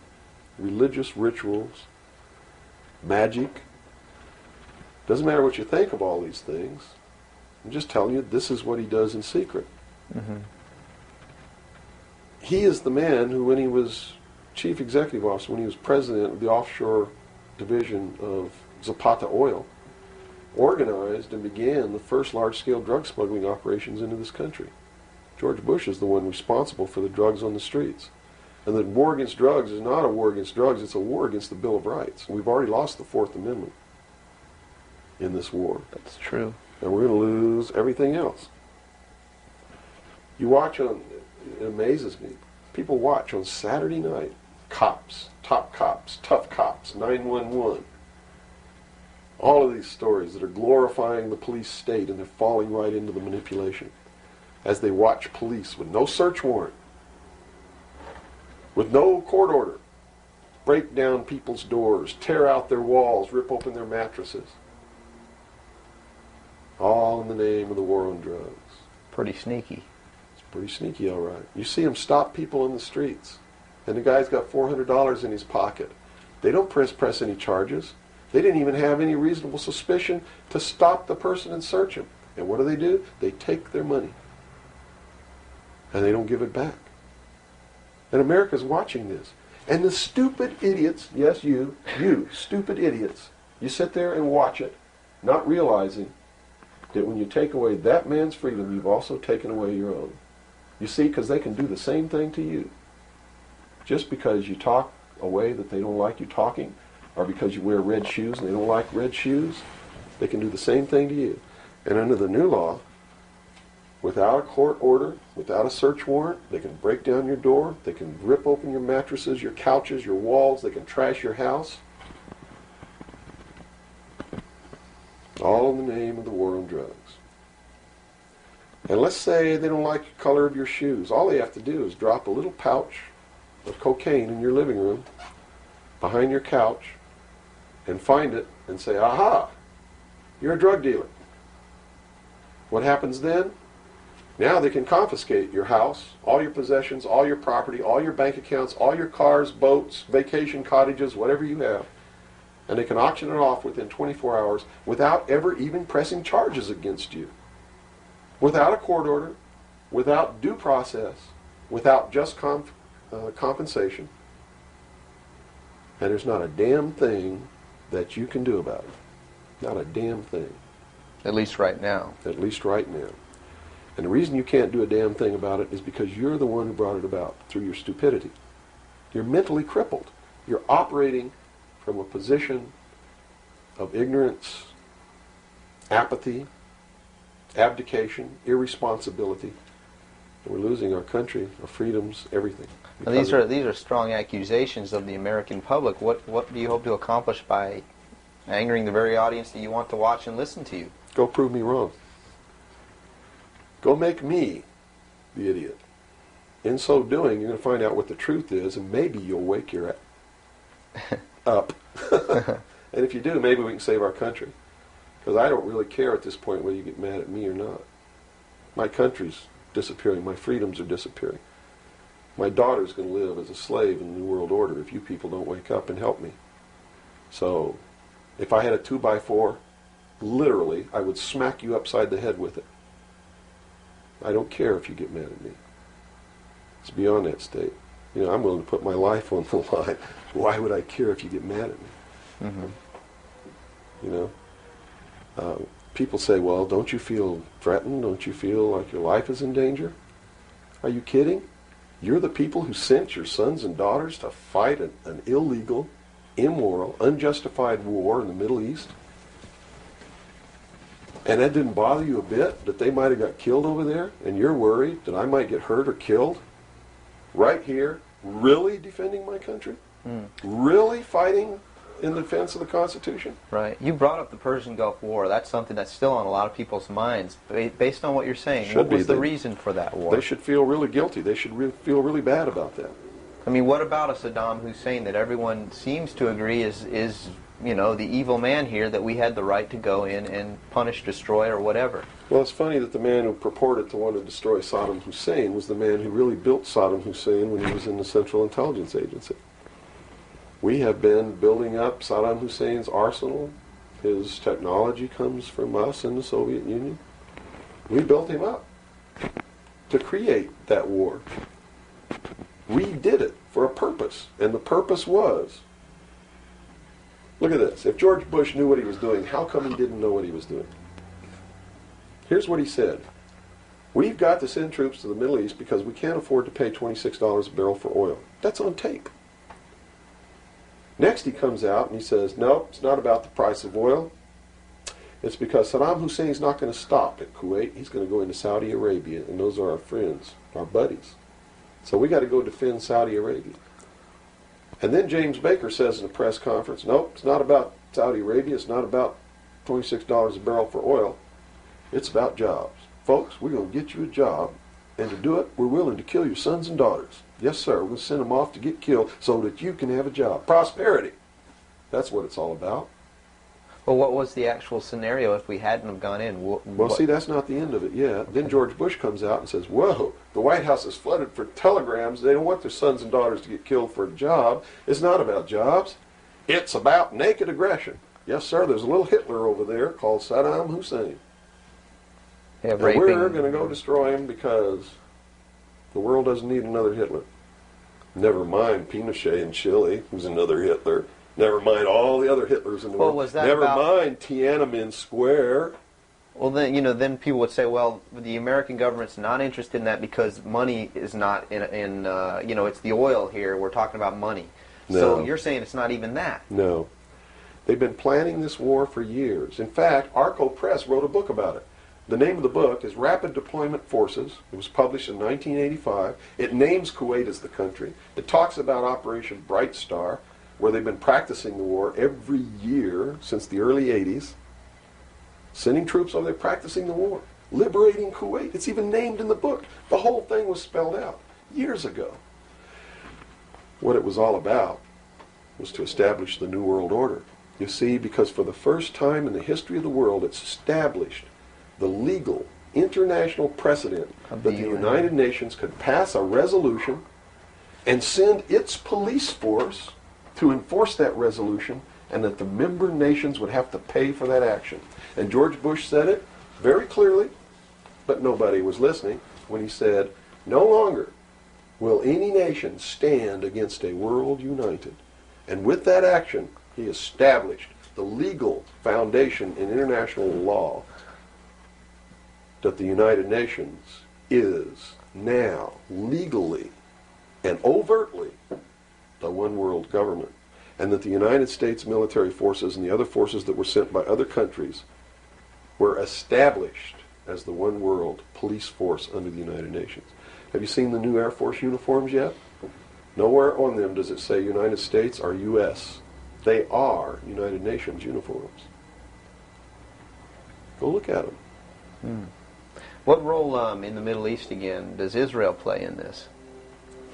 religious rituals, magic. Doesn't matter what you think of all these things. I'm just telling you, this is what he does in secret. He is the man who, when he was chief executive officer, when he was president of the offshore division of Zapata Oil, organized and began the first large-scale drug smuggling operations into this country. George Bush is the one responsible for the drugs on the streets. And the war against drugs is not a war against drugs, it's a war against the Bill of Rights. We've already lost the Fourth Amendment in this war. That's true. And we're going to lose everything else. You watch on, it amazes me, people watch on Saturday night, cops, top cops, tough cops, 911. All of these stories that are glorifying the police state, and they're falling right into the manipulation as they watch police with no search warrant, with no court order, break down people's doors, tear out their walls, rip open their mattresses. All in the name of the war on drugs. Pretty sneaky. It's pretty sneaky, all right. You see them stop people in the streets, and the guy's got $400 in his pocket. They don't press any charges. They didn't even have any reasonable suspicion to stop the person and search him. And what do? They take their money, and they don't give it back. And America's watching this. And the stupid idiots, yes, you stupid idiots, you sit there and watch it, not realizing that when you take away that man's freedom, you've also taken away your own. You see, because they can do the same thing to you. Just because you talk a way that they don't like you talking, or because you wear red shoes and they don't like red shoes, they can do the same thing to you. And under the new law, without a court order, without a search warrant, they can break down your door, they can rip open your mattresses, your couches, your walls, they can trash your house. All in the name of the war on drugs. And let's say they don't like the color of your shoes. All they have to do is drop a little pouch of cocaine in your living room, behind your couch, and find it and say, aha, you're a drug dealer. What happens then? Now they can confiscate your house, all your possessions, all your property, all your bank accounts, all your cars, boats, vacation cottages, whatever you have, and they can auction it off within 24 hours without ever even pressing charges against you. Without a court order, without due process, without just compensation. And there's not a damn thing that you can do about it. Not a damn thing. At least right now. At least right now. And the reason you can't do a damn thing about it is because you're the one who brought it about through your stupidity. You're mentally crippled. You're operating from a position of ignorance, apathy, abdication, irresponsibility. And we're losing our country, our freedoms, everything. Now, these are strong accusations of the American public. What do you hope to accomplish by angering the very audience that you want to watch and listen to you? Go prove me wrong. Go make me the idiot. In so doing, you're going to find out what the truth is, and maybe you'll wake your up. And if you do, maybe we can save our country. Because I don't really care at this point whether you get mad at me or not. My country's disappearing. My freedoms are disappearing. My daughter's going to live as a slave in the New World Order if you people don't wake up and help me. So, if I had a 2x4, literally, I would smack you upside the head with it. I don't care if you get mad at me. It's beyond that state. You know, I'm willing to put my life on the line. Why would I care if you get mad at me? Mm-hmm. You know? People say, well, don't you feel threatened? Don't you feel like your life is in danger? Are you kidding? You're the people who sent your sons and daughters to fight an illegal, immoral, unjustified war in the Middle East? And that didn't bother you a bit, that they might have got killed over there, and you're worried that I might get hurt or killed? Right here, really defending my country? Really fighting in defense of the Constitution? Right. You brought up the Persian Gulf War. That's something that's still on a lot of people's minds. Based on what you're saying, what was the reason for that war? They should feel really guilty. They should feel really bad about that. I mean, what about a Saddam Hussein that everyone seems to agree is you know, the evil man here, that we had the right to go in and punish, destroy, or whatever? Well, it's funny that the man who purported to want to destroy Saddam Hussein was the man who really built Saddam Hussein when he was in the Central Intelligence Agency. We have been building up Saddam Hussein's arsenal. His technology comes from us in the Soviet Union. We built him up to create that war. We did it for a purpose, and the purpose was, look at this. If George Bush knew what he was doing, how come he didn't know what he was doing? Here's what he said. We've got to send troops to the Middle East because we can't afford to pay $26 a barrel for oil. That's on tape. Next he comes out and he says, no, it's not about the price of oil. It's because Saddam Hussein's not going to stop at Kuwait. He's going to go into Saudi Arabia, and those are our friends, our buddies. So we got to go defend Saudi Arabia. And then James Baker says in a press conference, nope, it's not about Saudi Arabia. It's not about $26 a barrel for oil. It's about jobs. Folks, we're going to get you a job, and to do it, we're willing to kill your sons and daughters. Yes, sir, we're going to send them off to get killed so that you can have a job. Prosperity. That's what it's all about. Well, what was the actual scenario if we hadn't have gone in? Well, see, that's not the end of it yet. Then George Bush comes out and says, whoa, the White House is flooded for telegrams. They don't want their sons and daughters to get killed for a job. It's not about jobs. It's about naked aggression. Yes, sir, there's a little Hitler over there called Saddam Hussein. Yeah, and we're going to go destroy him because the world doesn't need another Hitler. Never mind Pinochet in Chile, who's another Hitler. Never mind all the other Hitlers in the world. Was that Never mind Tiananmen Square. Well, then, you know, then people would say, well, the American government's not interested in that because money is not in you know, it's the oil here. We're talking about money. No. So you're saying it's not even that. No. They've been planning this war for years. In fact, Arco Press wrote a book about it. The name of the book is Rapid Deployment Forces. It was published in 1985. It names Kuwait as the country. It talks about Operation Bright Star, where they've been practicing the war every year since the early 80s. Sending troops over there, practicing the war. Liberating Kuwait. It's even named in the book. The whole thing was spelled out years ago. what it was all about was to establish the New World Order. You see, because for the first time in the history of the world, it's established the legal international precedent that the United Nations could pass a resolution and send its police force to enforce that resolution, and that the member nations would have to pay for that action. And George Bush said it very clearly, but nobody was listening, when he said, no longer will any nation stand against a world united. And with that action, he established the legal foundation in international law that the United Nations is now legally and overtly the one world government, and that the United States military forces and the other forces that were sent by other countries were established as the one world police force under the United Nations. Have you seen the new Air Force uniforms yet? Nowhere on them does it say United States or U.S. They are United Nations uniforms. Go look at them. What role in the Middle East, again, does Israel play in this?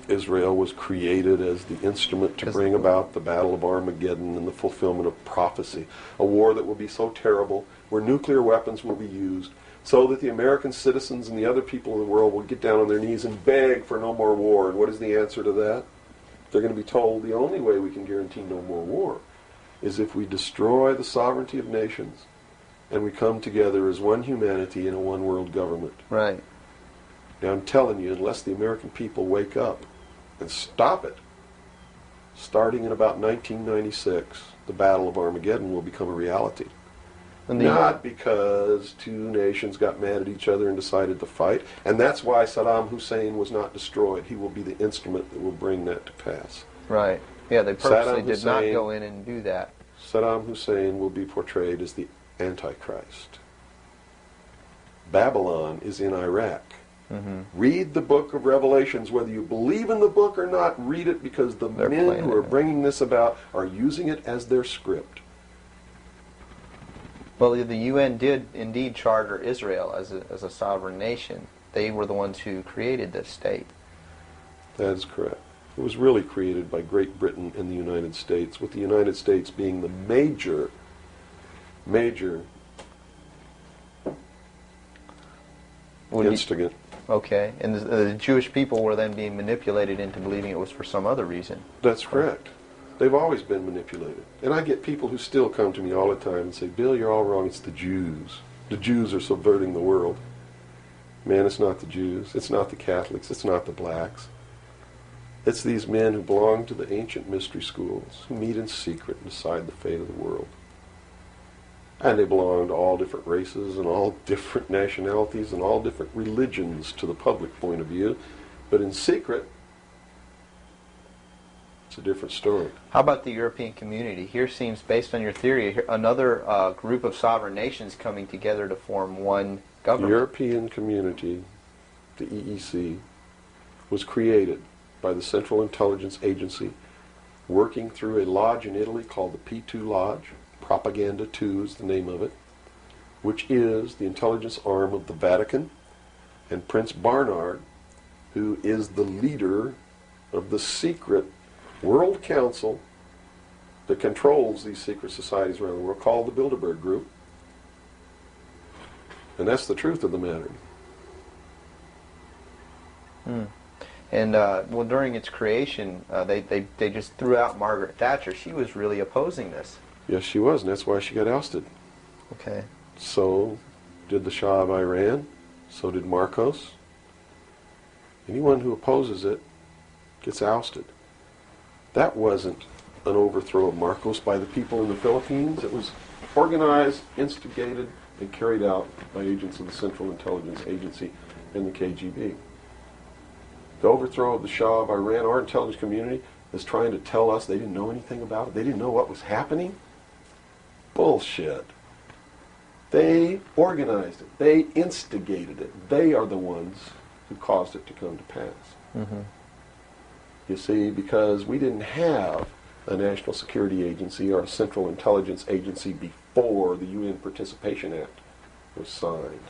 Israel was created as the instrument to bring about the Battle of Armageddon and the fulfillment of prophecy, a war that will be so terrible, where nuclear weapons will be used, so that the American citizens and the other people in the world will get down on their knees and beg for no more war. And what is the answer to that? They're going to be told the only way we can guarantee no more war is if we destroy the sovereignty of nations and we come together as one humanity in a one world government. Right. Now I'm telling you, unless the American people wake up and stop it, starting in about 1996, the Battle of Armageddon will become a reality. Not because two nations got mad at each other and decided to fight, and that's why Saddam Hussein was not destroyed. He will be the instrument that will bring that to pass. Right. Yeah, they purposely did not go in and do that. Saddam Hussein will be portrayed as the Antichrist. Babylon is in Iraq. Read the book of Revelations. Whether you believe in the book or not, read it, because the men who are bringing this about are using it as their script. Well, the UN did indeed charter Israel as a sovereign nation. They were the ones who created this state. That is correct. It was really created by Great Britain and the United States, with the United States being the major instigant. Okay, and the Jewish people were then being manipulated into believing it was for some other reason. That's correct. They've always been manipulated. And I get people who still come to me all the time and say, Bill, you're all wrong. It's the Jews. The Jews are subverting the world. Man, it's not the Jews. It's not the Catholics. It's not the blacks. It's these men who belong to the ancient mystery schools, who meet in secret and decide the fate of the world. And they belong to all different races and all different nationalities and all different religions to the public point of view. But in secret, it's a different story. How about the European community? Here seems, based on your theory, another group of sovereign nations coming together to form one government. The European community, the EEC, was created by the Central Intelligence Agency, working through a lodge in Italy called the P2 Lodge. Propaganda 2 is the name of it, which is the intelligence arm of the Vatican, and Prince Bernhard, who is the leader of the secret World Council that controls these secret societies around the world, called the Bilderberg Group. And that's the truth of the matter. And well, during its creation, they just threw out Margaret Thatcher. She was really opposing this. Yes, she was, and that's why she got ousted. Okay. So did the Shah of Iran. So did Marcos. Anyone who opposes it gets ousted. That wasn't an overthrow of Marcos by the people in the Philippines. It was organized, instigated, and carried out by agents of the Central Intelligence Agency and the KGB. The overthrow of the Shah of Iran, our intelligence community is trying to tell us they didn't know anything about it. They didn't know what was happening. Bullshit. They organized it. They instigated it. They are the ones who caused it to come to pass. You see, because we didn't have a National Security Agency or a Central Intelligence Agency before the UN Participation Act was signed.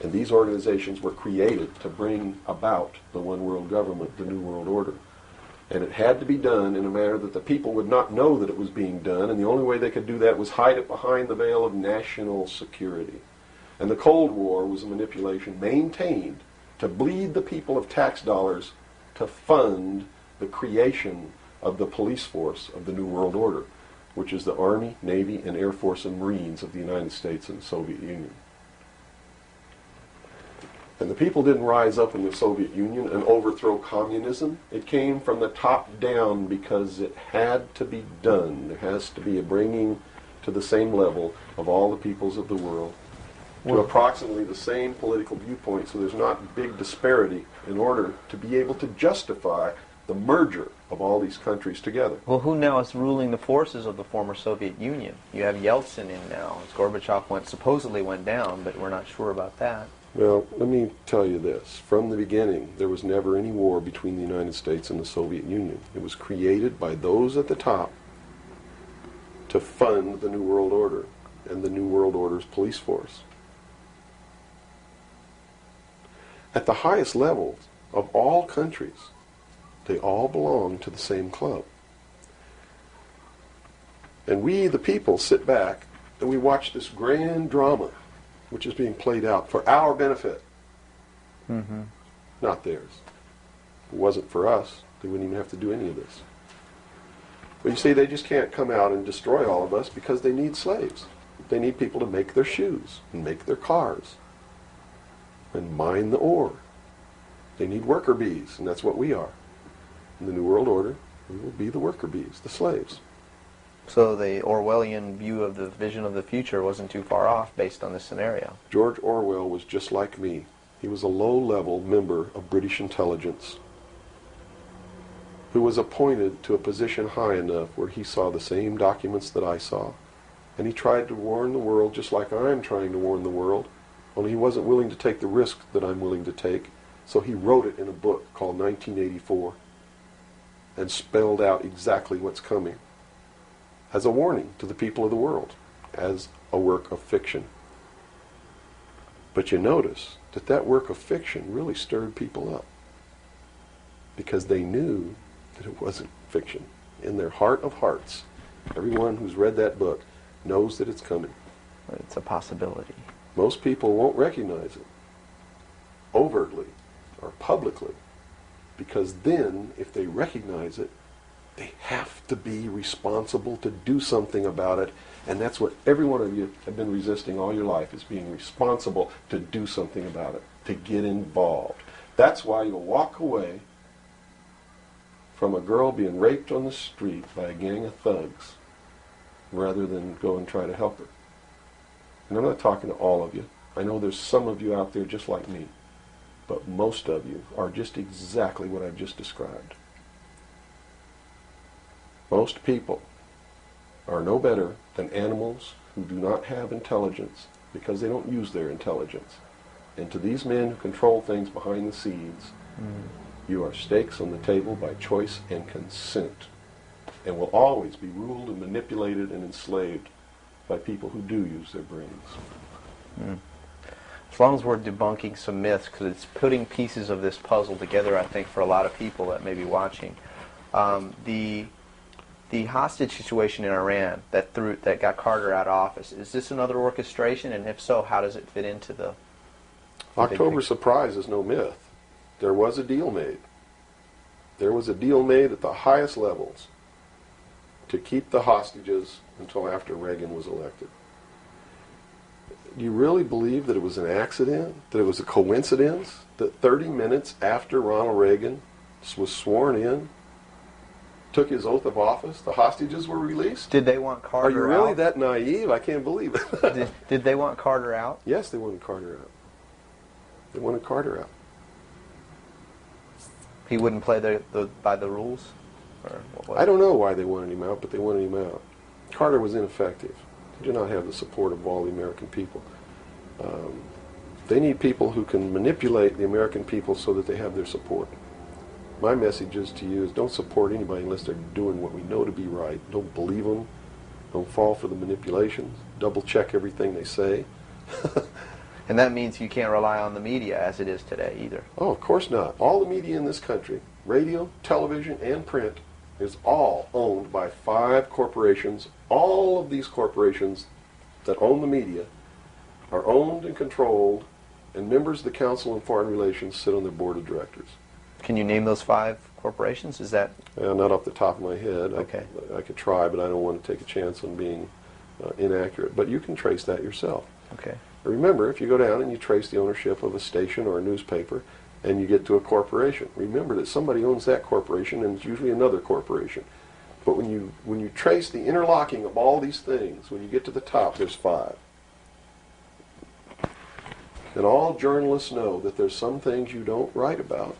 And these organizations were created to bring about the one world government, the New World Order. And it had to be done in a manner that the people would not know that it was being done, and the only way they could do that was hide it behind the veil of national security. And the Cold War was a manipulation maintained to bleed the people of tax dollars to fund the creation of the police force of the New World Order, which is the Army, Navy, and Air Force and Marines of the United States and the Soviet Union. And the people didn't rise up in the Soviet Union and overthrow communism. It came from the top down because it had to be done. There has to be a bringing to the same level of all the peoples of the world to approximately the same political viewpoint, so there's not big disparity in order to be able to justify the merger of all these countries together. Well, who now is ruling the forces of the former Soviet Union? You have Yeltsin in now. As Gorbachev supposedly went down, but we're not sure about that. Well, let me tell you this. From the beginning, there was never any war between the United States and the Soviet Union. It was created by those at the top to fund the New World Order and the New World Order's police force. At the highest levels of all countries, they all belong to the same club. And we, the people, sit back and we watch this grand drama which is being played out for our benefit, not theirs. If it wasn't for us, they wouldn't even have to do any of this. But you see, they just can't come out and destroy all of us because they need slaves. They need people to make their shoes and make their cars and mine the ore. They need worker bees, and that's what we are. In the New World Order, we will be the worker bees, the slaves. So the Orwellian view of the vision of the future wasn't too far off based on this scenario. George Orwell was just like me. He was a low-level member of British intelligence who was appointed to a position high enough where he saw the same documents that I saw. And he tried to warn the world just like I'm trying to warn the world, only he wasn't willing to take the risk that I'm willing to take. So he wrote it in a book called 1984 and spelled out exactly what's coming as a warning to the people of the world, as a work of fiction. But you notice that that work of fiction really stirred people up because they knew that it wasn't fiction. In their heart of hearts, everyone who's read that book knows that it's coming. It's a possibility. Most people won't recognize it overtly or publicly, because then, if they recognize it, they have to be responsible to do something about it, and that's what every one of you have been resisting all your life, is being responsible to do something about it, to get involved. That's why you'll walk away from a girl being raped on the street by a gang of thugs rather than go and try to help her. And I'm not talking to all of you. I know there's some of you out there just like me, but most of you are just exactly what I've just described. Most people are no better than animals who do not have intelligence because they don't use their intelligence. And to these men who control things behind the scenes, you are stakes on the table by choice and consent, and will always be ruled and manipulated and enslaved by people who do use their brains. As long as we're debunking some myths, because it's putting pieces of this puzzle together, I think, for a lot of people that may be watching. The hostage situation in Iran that got Carter out of office, is this another orchestration? And if so, how does it fit into the October surprise is no myth. There was a deal made. There was a deal made at the highest levels to keep the hostages until after Reagan was elected. Do you really believe that it was an accident, that it was a coincidence, that 30 minutes after Ronald Reagan was sworn in, took his oath of office, the hostages were released? Did they want Carter out? Are you really that naive? I can't believe it. Did they want Carter out? Yes, they wanted Carter out. They wanted Carter out. He wouldn't play by the rules? Or what? I don't know why they wanted him out, but they wanted him out. Carter was ineffective. He did not have the support of all the American people. They need people who can manipulate the American people so that they have their support. My message is to you is don't support anybody unless they're doing what we know to be right. Don't believe them. Don't fall for the manipulations. Double check everything they say. And that means you can't rely on the media as it is today either. Oh, of course not. All the media in this country radio, television, and print, is all owned by 5 corporations. All of these corporations that own the media are owned and controlled, and members of the Council on Foreign Relations sit on their board of directors. Can you name those 5 corporations? Is that Not off the top of my head. Okay. I could try, but I don't want to take a chance on being inaccurate. But you can trace that yourself. okay? Remember, if you go down and you trace the ownership of a station or a newspaper, and you get to a corporation, remember that somebody owns that corporation, and it's usually another corporation. But when you trace the interlocking of all these things, when you get to the top, there's 5. And all journalists know that there's some things you don't write about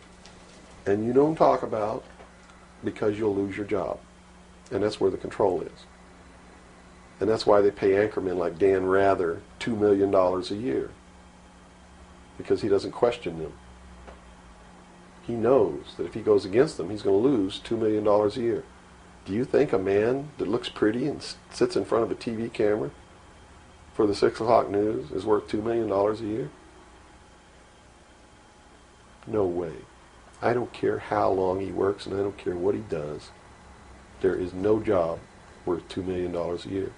and you don't talk about because you'll lose your job. And that's where the control is. And that's why they pay anchormen like Dan Rather $2 million a year, because he doesn't question them. He knows that if he goes against them, he's going to lose $2 million a year. Do you think a man that looks pretty and sits in front of a TV camera for the 6 o'clock news is worth $2 million a year? No way. I don't care how long he works, and I don't care what he does. There is no job worth $2 million a year.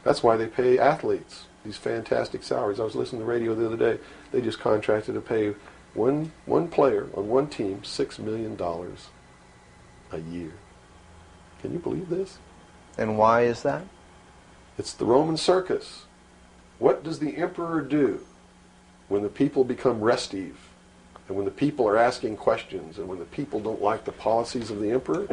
That's why they pay athletes these fantastic salaries. I was listening to the radio the other day. They just contracted to pay one player on one team $6 million a year. Can you believe this? And why is that? It's the Roman circus. What does the emperor do when the people become restive, and when the people are asking questions, and when the people don't like the policies of the emperor?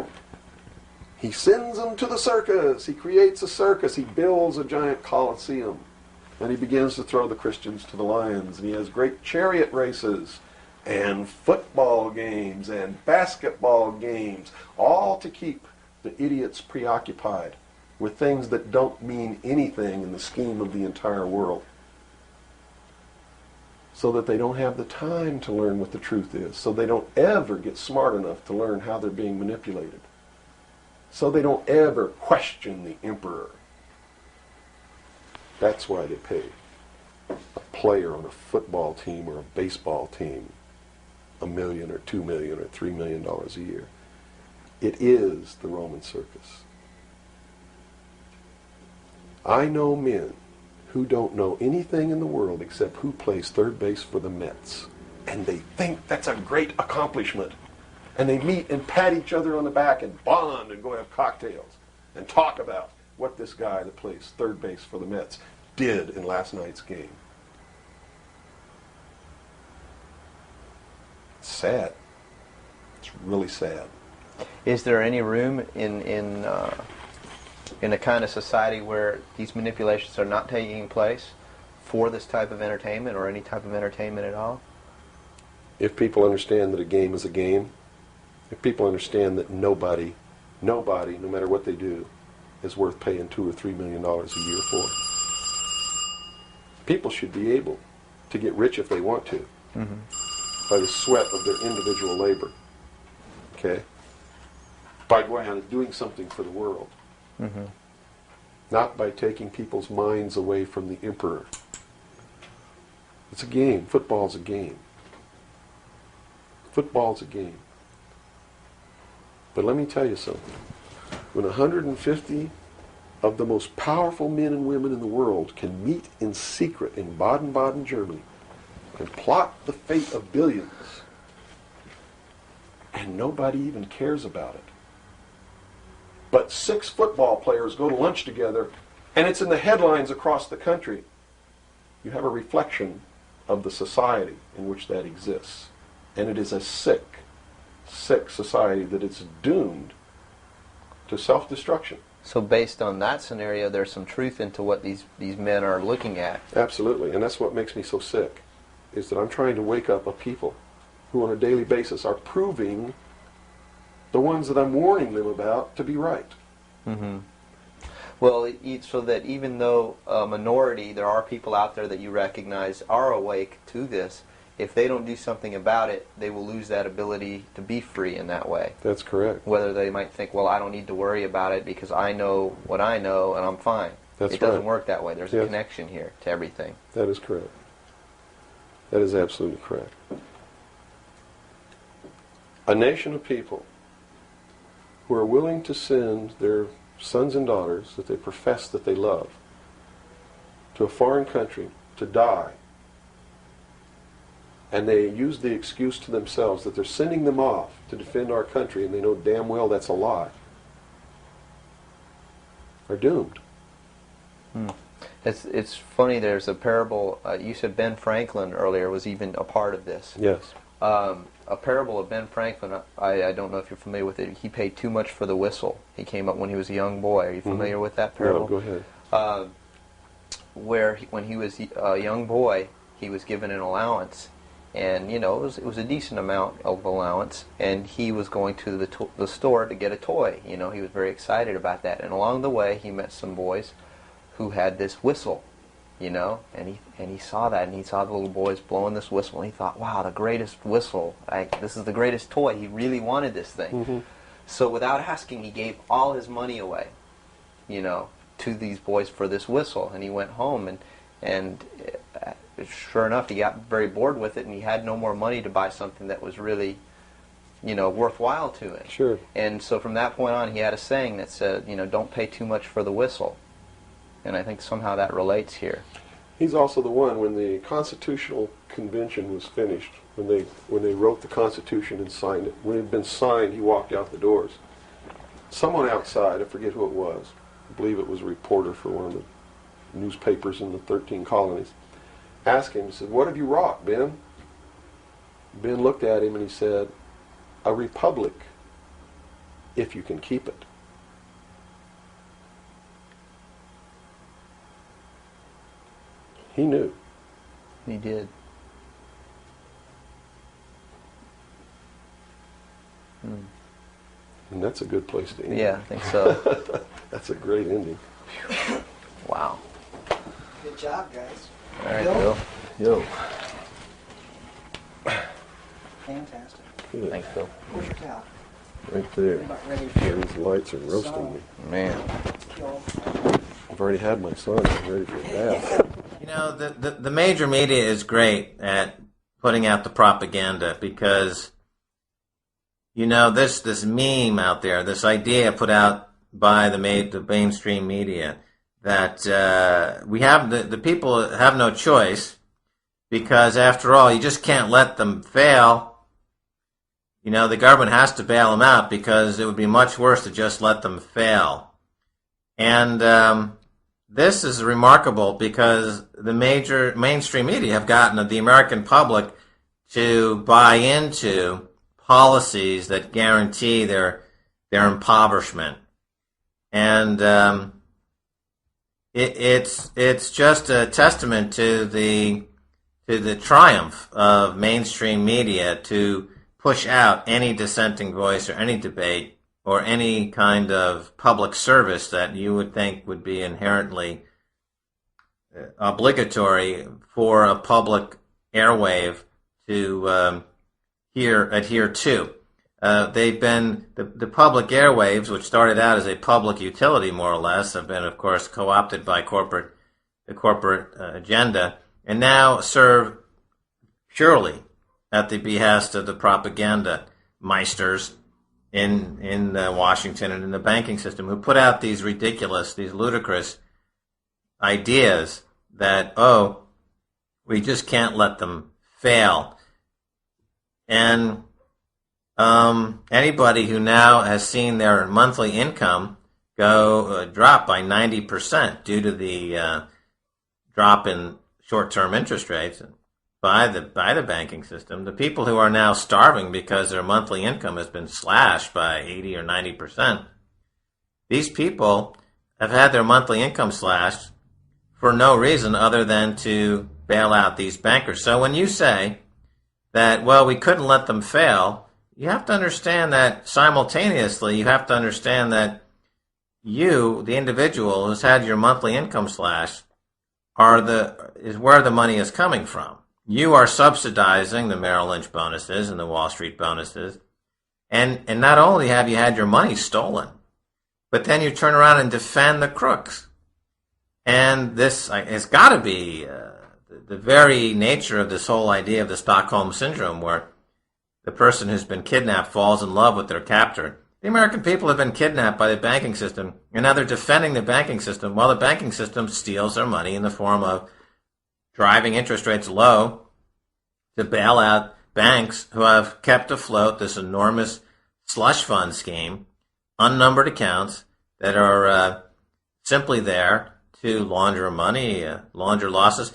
He sends them to the circus. He creates a circus. He builds a giant coliseum. And he begins to throw the Christians to the lions. And he has great chariot races and football games and basketball games, all to keep the idiots preoccupied with things that don't mean anything in the scheme of the entire world, so that they don't have the time to learn what the truth is, so they don't ever get smart enough to learn how they're being manipulated, so they don't ever question the emperor. That's why they pay a player on a football team or a baseball team $1 million or $2 million or $3 million a year. It is the Roman circus. I know men who don't know anything in the world except who plays third base for the Mets. And they think that's a great accomplishment. And they meet and pat each other on the back and bond and go have cocktails and talk about what this guy that plays third base for the Mets did in last night's game. It's sad. It's really sad. Is there any room in a kind of society where these manipulations are not taking place for this type of entertainment, or any type of entertainment at all? If people understand that a game is a game, if people understand that nobody, no matter what they do, is worth paying $2 or $3 million a year for, people should be able to get rich if they want to, by the sweat of their individual labor. Okay? By going out and doing something for the world. Not by taking people's minds away from the emperor. It's a game. Football's a game. Football's a game. But let me tell you something. When 150 of the most powerful men and women in the world can meet in secret in Baden-Baden, Germany, and plot the fate of billions, and nobody even cares about it, but 6 football players go to lunch together, and it's in the headlines across the country, you have a reflection of the society in which that exists. And it is a sick society that is doomed to self-destruction. So based on that scenario, there's some truth into what these men are looking at. Absolutely, and that's what makes me so sick, is that I'm trying to wake up a people who on a daily basis are proving the ones that I'm warning them about to be right. Well, so that even though a minority, there are people out there that you recognize are awake to this, if they don't do something about it, they will lose that ability to be free in that way. That's correct. Whether they might think, well, I don't need to worry about it because I know what I know and I'm fine. That's it doesn't right. work that way. There's a connection here to everything. That is correct. That is absolutely correct. A nation of people who are willing to send their sons and daughters that they profess that they love to a foreign country to die, and they use the excuse to themselves that they're sending them off to defend our country, and they know damn well that's a lie, are doomed. It's funny. There's a parable. You said Ben Franklin earlier was even a part of this. Yes. A parable of Ben Franklin. I don't know if you're familiar with it. He paid too much for the whistle. He came up when he was a young boy. Are you familiar with that parable? No, go ahead. When he was a young boy, he was given an allowance, and it was a decent amount of allowance, and he was going to the store to get a toy. He was very excited about that, and along the way he met some boys who had this whistle, and he saw that, and he saw the little boys blowing this whistle, and he thought, wow, the greatest whistle, this is the greatest toy. He really wanted this thing. So without asking, he gave all his money away, to these boys for this whistle, and he went home, and sure enough, he got very bored with it, and he had no more money to buy something that was really, worthwhile to him. Sure. And so from that point on, he had a saying that said, don't pay too much for the whistle. And I think somehow that relates here. He's also the one, when the Constitutional Convention was finished, when they wrote the Constitution and signed it, when it had been signed, he walked out the doors. Someone outside, I forget who it was, I believe it was a reporter for one of the newspapers in the 13 colonies, asked him, he said, "What have you wrought, Ben?" Ben looked at him and he said, "A republic, if you can keep it." He knew. He did. And that's a good place to end. Yeah, I think so. That's a great ending. Wow. Good job, guys. All right, Bill? Bill. Yo. Fantastic. Good. Thanks, Bill. Where's your towel? Right there. I'm about ready Yeah, to these lights are roasting me. Man. kill. I've already had my son. I'm ready for a bath. The major media is great at putting out the propaganda because, this meme out there, this idea put out by the mainstream media that we have the people have no choice because, after all, you just can't let them fail. The government has to bail them out because it would be much worse to just let them fail. And this is remarkable because the major mainstream media have gotten the American public to buy into policies that guarantee their impoverishment, and it's just a testament to the triumph of mainstream media to push out any dissenting voice or any debate or any kind of public service that you would think would be inherently obligatory for a public airwave to adhere to. They've been, the public airwaves, which started out as a public utility more or less, have been, of course, co-opted by the corporate agenda, and now serve purely at the behest of the propaganda meisters in Washington and in the banking system, who put out these ridiculous, these ludicrous ideas that, we just can't let them fail. And anybody who now has seen their monthly income go drop by 90% due to the drop in short-term interest rates by the banking system, the people who are now starving because their monthly income has been slashed by 80 or 90%, these people have had their monthly income slashed for no reason other than to bail out these bankers. So when you say that, well, we couldn't let them fail, you have to understand that simultaneously you have to understand that you, the individual who's had your monthly income slashed, is where the money is coming from. You are subsidizing the Merrill Lynch bonuses and the Wall Street bonuses. And not only have you had your money stolen, but then you turn around and defend the crooks. And this has got to be the very nature of this whole idea of the Stockholm Syndrome, where the person who's been kidnapped falls in love with their captor. The American people have been kidnapped by the banking system, and now they're defending the banking system while the banking system steals their money in the form of driving interest rates low to bail out banks who have kept afloat this enormous slush fund scheme, unnumbered accounts that are simply there to launder money, launder losses.